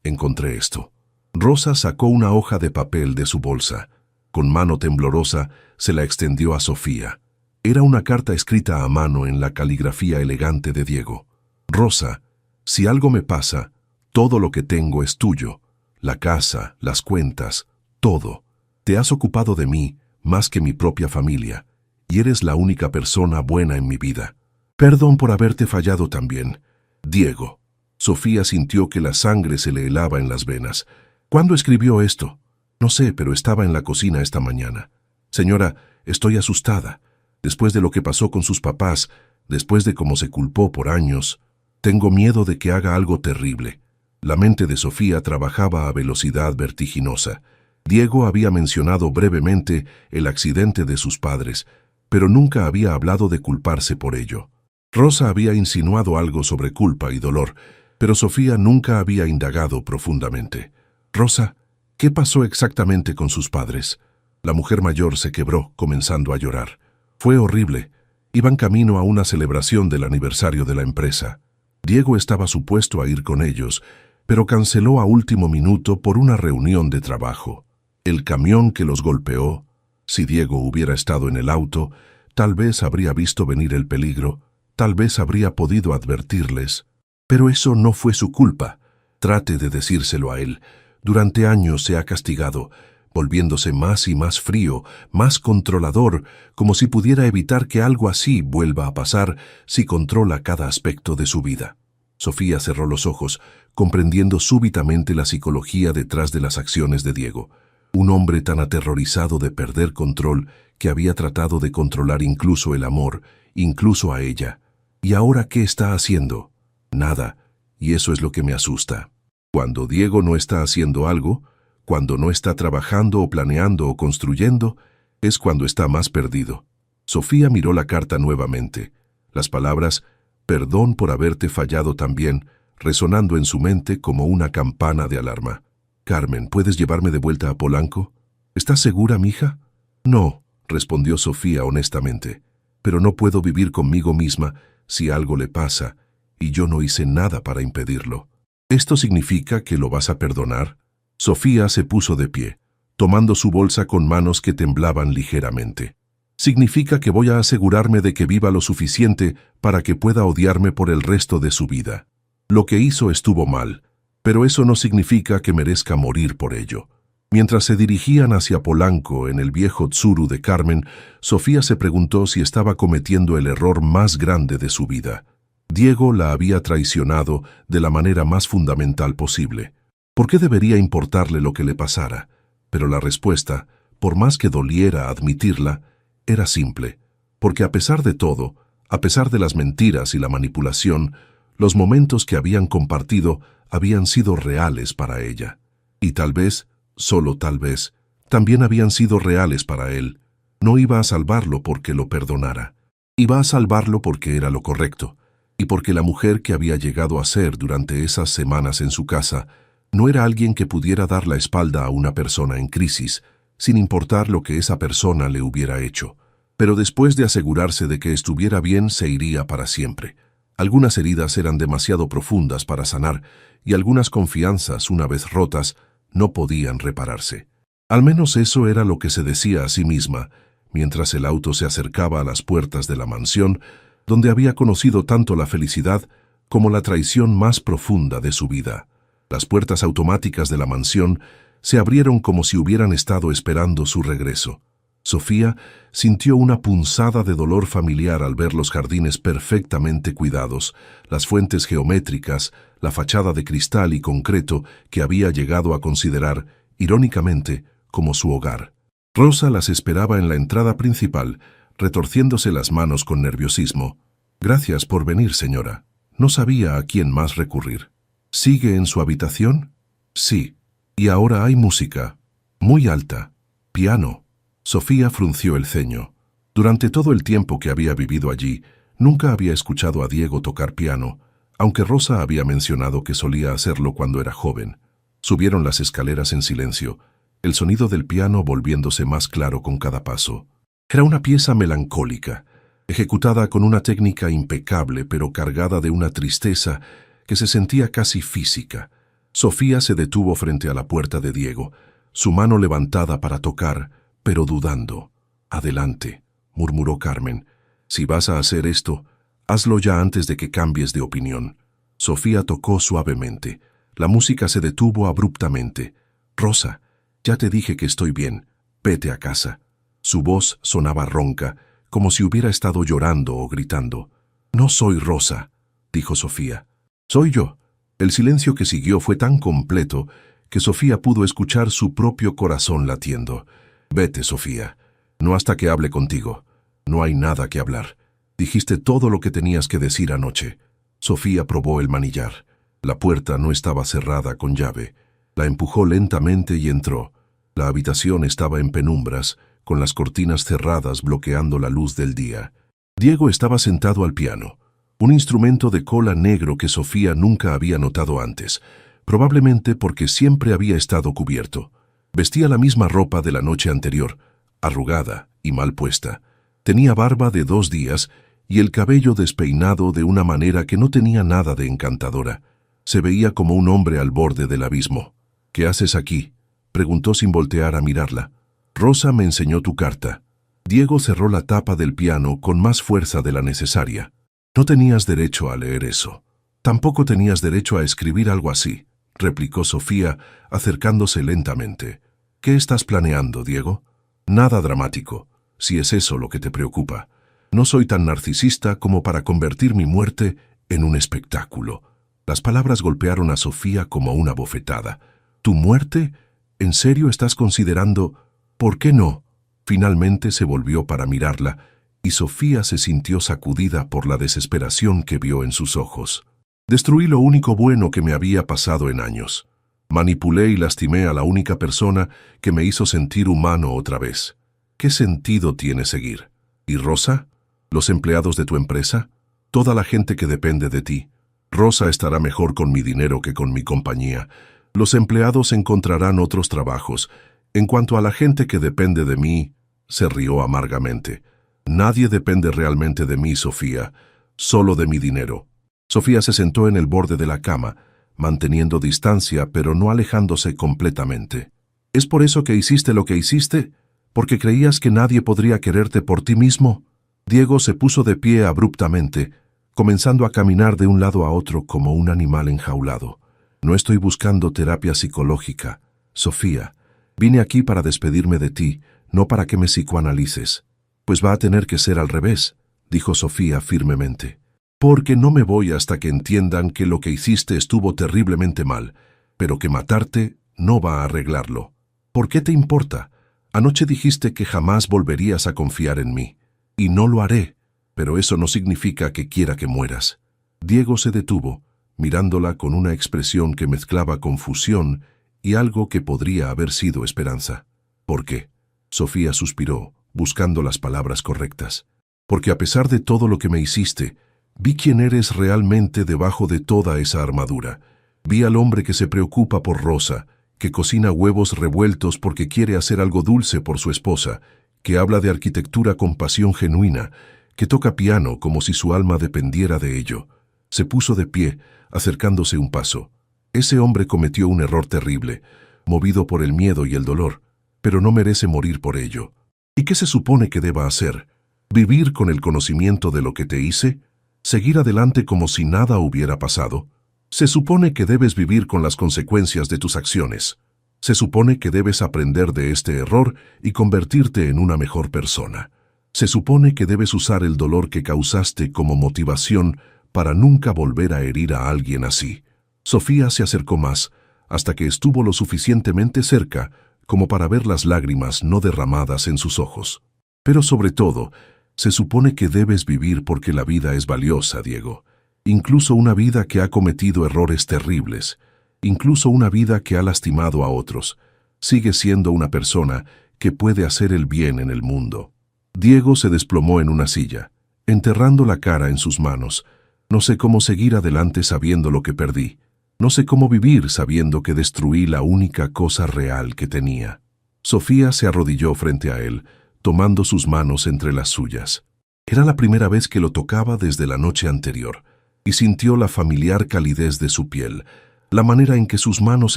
encontré esto». Rosa sacó una hoja de papel de su bolsa. Con mano temblorosa, se la extendió a Sofía. Era una carta escrita a mano en la caligrafía elegante de Diego. «Rosa, si algo me pasa, todo lo que tengo es tuyo. La casa, las cuentas, todo. Te has ocupado de mí más que mi propia familia, y eres la única persona buena en mi vida. Perdón por haberte fallado también. Diego». Sofía sintió que la sangre se le helaba en las venas. «¿Cuándo escribió esto?» «No sé, pero estaba en la cocina esta mañana. Señora, estoy asustada. Después de lo que pasó con sus papás, después de cómo se culpó por años, tengo miedo de que haga algo terrible». La mente de Sofía trabajaba a velocidad vertiginosa. Diego había mencionado brevemente el accidente de sus padres, pero nunca había hablado de culparse por ello. Rosa había insinuado algo sobre culpa y dolor, pero Sofía nunca había indagado profundamente. «Rosa, ¿qué pasó exactamente con sus padres?» La mujer mayor se quebró, comenzando a llorar. «Fue horrible. Iban camino a una celebración del aniversario de la empresa. Diego estaba supuesto a ir con ellos, pero canceló a último minuto por una reunión de trabajo. El camión que los golpeó, si Diego hubiera estado en el auto, tal vez habría visto venir el peligro, tal vez habría podido advertirles. Pero eso no fue su culpa. Trate de decírselo a él. Durante años se ha castigado, volviéndose más y más frío, más controlador, como si pudiera evitar que algo así vuelva a pasar si controla cada aspecto de su vida». Sofía cerró los ojos, comprendiendo súbitamente la psicología detrás de las acciones de Diego. Un hombre tan aterrorizado de perder control que había tratado de controlar incluso el amor, incluso a ella. ¿Y ahora qué está haciendo? Nada, y eso es lo que me asusta. Cuando Diego no está haciendo algo, cuando no está trabajando o planeando o construyendo, es cuando está más perdido. Sofía miró la carta nuevamente. Las palabras «Perdón por haberte fallado también», resonando en su mente como una campana de alarma. «Carmen, ¿puedes llevarme de vuelta a Polanco? ¿Estás segura, mija?» «No», respondió Sofía honestamente, «pero no puedo vivir conmigo misma si algo le pasa, y yo no hice nada para impedirlo». «¿Esto significa que lo vas a perdonar?» Sofía se puso de pie, tomando su bolsa con manos que temblaban ligeramente. «Significa que voy a asegurarme de que viva lo suficiente para que pueda odiarme por el resto de su vida. Lo que hizo estuvo mal, pero eso no significa que merezca morir por ello». Mientras se dirigían hacia Polanco en el viejo Tsuru de Carmen, Sofía se preguntó si estaba cometiendo el error más grande de su vida. Diego la había traicionado de la manera más fundamental posible. ¿Por qué debería importarle lo que le pasara? Pero la respuesta, por más que doliera admitirla, era simple, porque a pesar de todo, a pesar de las mentiras y la manipulación, los momentos que habían compartido habían sido reales para ella. Y tal vez, solo tal vez, también habían sido reales para él. No iba a salvarlo porque lo perdonara. Iba a salvarlo porque era lo correcto, y porque la mujer que había llegado a ser durante esas semanas en su casa no era alguien que pudiera dar la espalda a una persona en crisis, sin importar lo que esa persona le hubiera hecho. Pero después de asegurarse de que estuviera bien, se iría para siempre. Algunas heridas eran demasiado profundas para sanar, y algunas confianzas, una vez rotas, no podían repararse. Al menos eso era lo que se decía a sí misma, mientras el auto se acercaba a las puertas de la mansión, donde había conocido tanto la felicidad como la traición más profunda de su vida. Las puertas automáticas de la mansión se abrieron como si hubieran estado esperando su regreso. Sofía sintió una punzada de dolor familiar al ver los jardines perfectamente cuidados, las fuentes geométricas, la fachada de cristal y concreto que había llegado a considerar, irónicamente, como su hogar. Rosa las esperaba en la entrada principal, retorciéndose las manos con nerviosismo. «Gracias por venir, señora. No sabía a quién más recurrir». «¿Sigue en su habitación?» «Sí. Y ahora hay música. Muy alta. Piano». Sofía frunció el ceño. Durante todo el tiempo que había vivido allí, nunca había escuchado a Diego tocar piano, aunque Rosa había mencionado que solía hacerlo cuando era joven. Subieron las escaleras en silencio, el sonido del piano volviéndose más claro con cada paso. Era una pieza melancólica, ejecutada con una técnica impecable pero cargada de una tristeza que se sentía casi física. Sofía se detuvo frente a la puerta de Diego, su mano levantada para tocar, pero dudando. «Adelante», murmuró Carmen. «Si vas a hacer esto, hazlo ya antes de que cambies de opinión». Sofía tocó suavemente. La música se detuvo abruptamente. «Rosa, ya te dije que estoy bien. Vete a casa». Su voz sonaba ronca, como si hubiera estado llorando o gritando. «No soy Rosa», dijo Sofía. «Soy yo». El silencio que siguió fue tan completo que Sofía pudo escuchar su propio corazón latiendo. «Vete, Sofía. No hasta que hable contigo. No hay nada que hablar. Dijiste todo lo que tenías que decir anoche». Sofía probó el manillar. La puerta no estaba cerrada con llave. La empujó lentamente y entró. La habitación estaba en penumbras, con las cortinas cerradas bloqueando la luz del día. Diego estaba sentado al piano, un instrumento de cola negro que Sofía nunca había notado antes, probablemente porque siempre había estado cubierto. Vestía la misma ropa de la noche anterior, arrugada y mal puesta. Tenía barba de 2 días y el cabello despeinado de una manera que no tenía nada de encantadora. Se veía como un hombre al borde del abismo. «¿Qué haces aquí?», preguntó sin voltear a mirarla. «Rosa me enseñó tu carta». Diego cerró la tapa del piano con más fuerza de la necesaria. «No tenías derecho a leer eso. Tampoco tenías derecho a escribir algo así», replicó Sofía, acercándose lentamente. «¿Qué estás planeando, Diego?» «Nada dramático, si es eso lo que te preocupa. No soy tan narcisista como para convertir mi muerte en un espectáculo». Las palabras golpearon a Sofía como una bofetada. «¿Tu muerte? ¿En serio estás considerando...? ¿Por qué no?». Finalmente se volvió para mirarla, y Sofía se sintió sacudida por la desesperación que vio en sus ojos. «Destruí lo único bueno que me había pasado en años. Manipulé y lastimé a la única persona que me hizo sentir humano otra vez. ¿Qué sentido tiene seguir? ¿Y Rosa? ¿Los empleados de tu empresa? Toda la gente que depende de ti. Rosa estará mejor con mi dinero que con mi compañía. Los empleados encontrarán otros trabajos. En cuanto a la gente que depende de mí», se rió amargamente. «Nadie depende realmente de mí, Sofía, solo de mi dinero». Sofía se sentó en el borde de la cama, manteniendo distancia pero no alejándose completamente. «¿Es por eso que hiciste lo que hiciste? ¿Porque creías que nadie podría quererte por ti mismo?». Diego se puso de pie abruptamente, comenzando a caminar de un lado a otro como un animal enjaulado. «No estoy buscando terapia psicológica, Sofía. Vine aquí para despedirme de ti, no para que me psicoanalices». «Pues va a tener que ser al revés», dijo Sofía firmemente. «Porque no me voy hasta que entiendan que lo que hiciste estuvo terriblemente mal, pero que matarte no va a arreglarlo. ¿Por qué te importa? Anoche dijiste que jamás volverías a confiar en mí. Y no lo haré, pero eso no significa que quiera que mueras». Diego se detuvo, mirándola con una expresión que mezclaba confusión y algo que podría haber sido esperanza. «¿Por qué?». Sofía suspiró, buscando las palabras correctas. «Porque a pesar de todo lo que me hiciste, vi quién eres realmente debajo de toda esa armadura. Vi al hombre que se preocupa por Rosa, que cocina huevos revueltos porque quiere hacer algo dulce por su esposa, que habla de arquitectura con pasión genuina, que toca piano como si su alma dependiera de ello». Se puso de pie, acercándose un paso. «Ese hombre cometió un error terrible, movido por el miedo y el dolor, pero no merece morir por ello. ¿Y qué se supone que deba hacer? ¿Vivir con el conocimiento de lo que te hice? ¿Seguir adelante como si nada hubiera pasado? Se supone que debes vivir con las consecuencias de tus acciones. Se supone que debes aprender de este error y convertirte en una mejor persona. Se supone que debes usar el dolor que causaste como motivación para nunca volver a herir a alguien así». Sofía se acercó más, hasta que estuvo lo suficientemente cerca como para ver las lágrimas no derramadas en sus ojos. Pero sobre todo, se supone que debes vivir porque la vida es valiosa, Diego. Incluso una vida que ha cometido errores terribles, incluso una vida que ha lastimado a otros, sigue siendo una persona que puede hacer el bien en el mundo. Diego se desplomó en una silla, enterrando la cara en sus manos. No sé cómo seguir adelante sabiendo lo que perdí. No sé cómo vivir sabiendo que destruí la única cosa real que tenía. Sofía se arrodilló frente a él, tomando sus manos entre las suyas. Era la primera vez que lo tocaba desde la noche anterior, y sintió la familiar calidez de su piel, la manera en que sus manos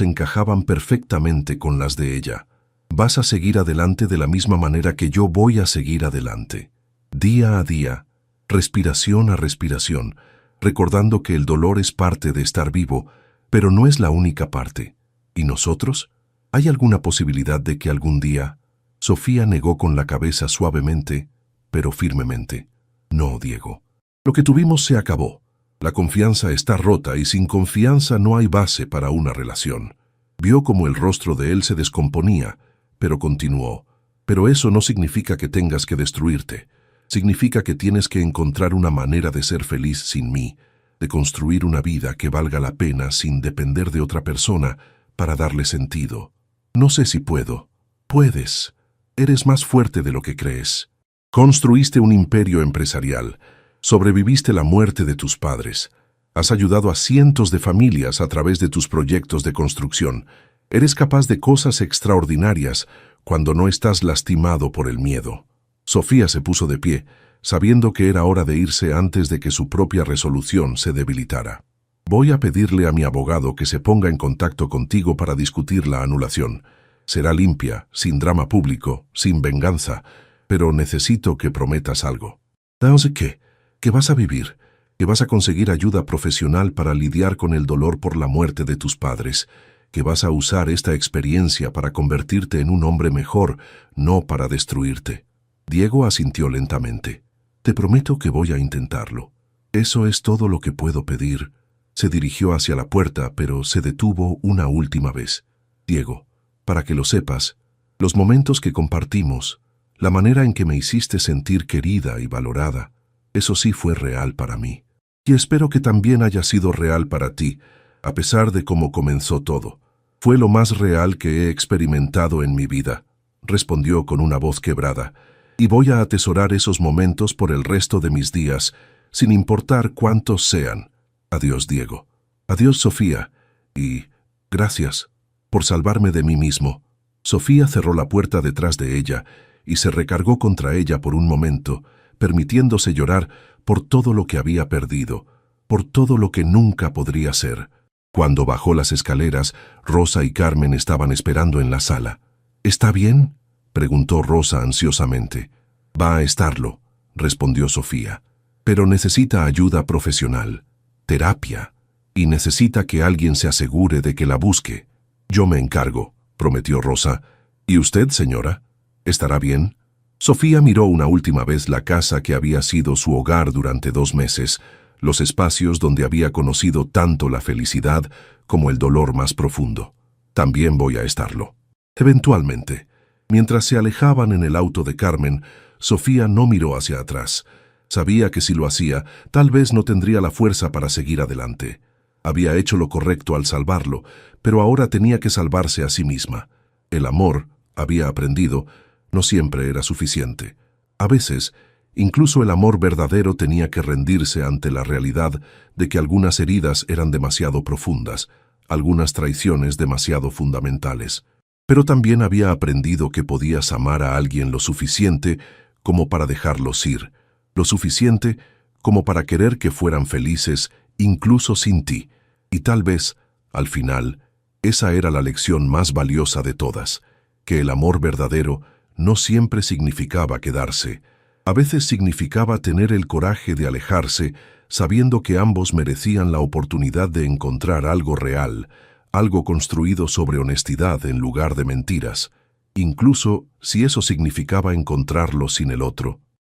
encajaban perfectamente con las de ella. Vas a seguir adelante de la misma manera que yo voy a seguir adelante. Día a día, respiración a respiración, recordando que el dolor es parte de estar vivo, pero no es la única parte. ¿Y nosotros? ¿Hay alguna posibilidad de que algún día? Sofía negó con la cabeza suavemente, pero firmemente. No, Diego. Lo que tuvimos se acabó. La confianza está rota y sin confianza no hay base para una relación. Vio como el rostro de él se descomponía, pero continuó. Pero eso no significa que tengas que destruirte. Significa que tienes que encontrar una manera de ser feliz sin mí, de construir una vida que valga la pena sin depender de otra persona para darle sentido. No sé si puedo. Puedes. Eres más fuerte de lo que crees. Construiste un imperio empresarial. Sobreviviste la muerte de tus padres. Has ayudado a cientos de familias a través de tus proyectos de construcción. Eres capaz de cosas extraordinarias cuando no estás lastimado por el miedo. Sofía se puso de pie, sabiendo que era hora de irse antes de que su propia resolución se debilitara. Voy a pedirle a mi abogado que se ponga en contacto contigo para discutir la anulación. Será limpia, sin drama público, sin venganza, pero necesito que prometas algo. ¿Sabes qué? Que vas a vivir, que vas a conseguir ayuda profesional para lidiar con el dolor por la muerte de tus padres, que vas a usar esta experiencia para convertirte en un hombre mejor, no para destruirte. Diego asintió lentamente. Te prometo que voy a intentarlo. Eso es todo lo que puedo pedir. Se dirigió hacia la puerta, pero se detuvo una última vez. Diego, para que lo sepas, los momentos que compartimos, la manera en que me hiciste sentir querida y valorada, eso sí fue real para mí. Y espero que también haya sido real para ti, a pesar de cómo comenzó todo. Fue lo más real que he experimentado en mi vida, respondió con una voz quebrada, y voy a atesorar esos momentos por el resto de mis días, sin importar cuántos sean. Adiós, Diego. Adiós, Sofía. Y gracias por salvarme de mí mismo. Sofía cerró la puerta detrás de ella y se recargó contra ella por un momento, permitiéndose llorar por todo lo que había perdido, por todo lo que nunca podría ser. Cuando bajó las escaleras, Rosa y Carmen estaban esperando en la sala. ¿Está bien?, preguntó Rosa ansiosamente. Va a estarlo, respondió Sofía, pero necesita ayuda profesional, terapia, y necesita que alguien se asegure de que la busque. Yo me encargo, prometió Rosa. ¿Y usted, señora? ¿Estará bien? Sofía miró una última vez la casa que había sido su hogar durante 2 meses, los espacios donde había conocido tanto la felicidad como el dolor más profundo. También voy a estarlo. Eventualmente, mientras se alejaban en el auto de Carmen, Sofía no miró hacia atrás. Sabía que si lo hacía, tal vez no tendría la fuerza para seguir adelante. Había hecho lo correcto al salvarlo, pero ahora tenía que salvarse a sí misma. El amor, había aprendido, no siempre era suficiente. A veces, incluso el amor verdadero tenía que rendirse ante la realidad de que algunas heridas eran demasiado profundas, algunas traiciones demasiado fundamentales. Pero también había aprendido que podías amar a alguien lo suficiente como para dejarlos ir, lo suficiente como para querer que fueran felices incluso sin ti. Y tal vez, al final, esa era la lección más valiosa de todas, que el amor verdadero no siempre significaba quedarse. A veces significaba tener el coraje de alejarse, sabiendo que ambos merecían la oportunidad de encontrar algo real, algo construido sobre honestidad en lugar de mentiras, incluso si eso significaba encontrarlo sin el otro.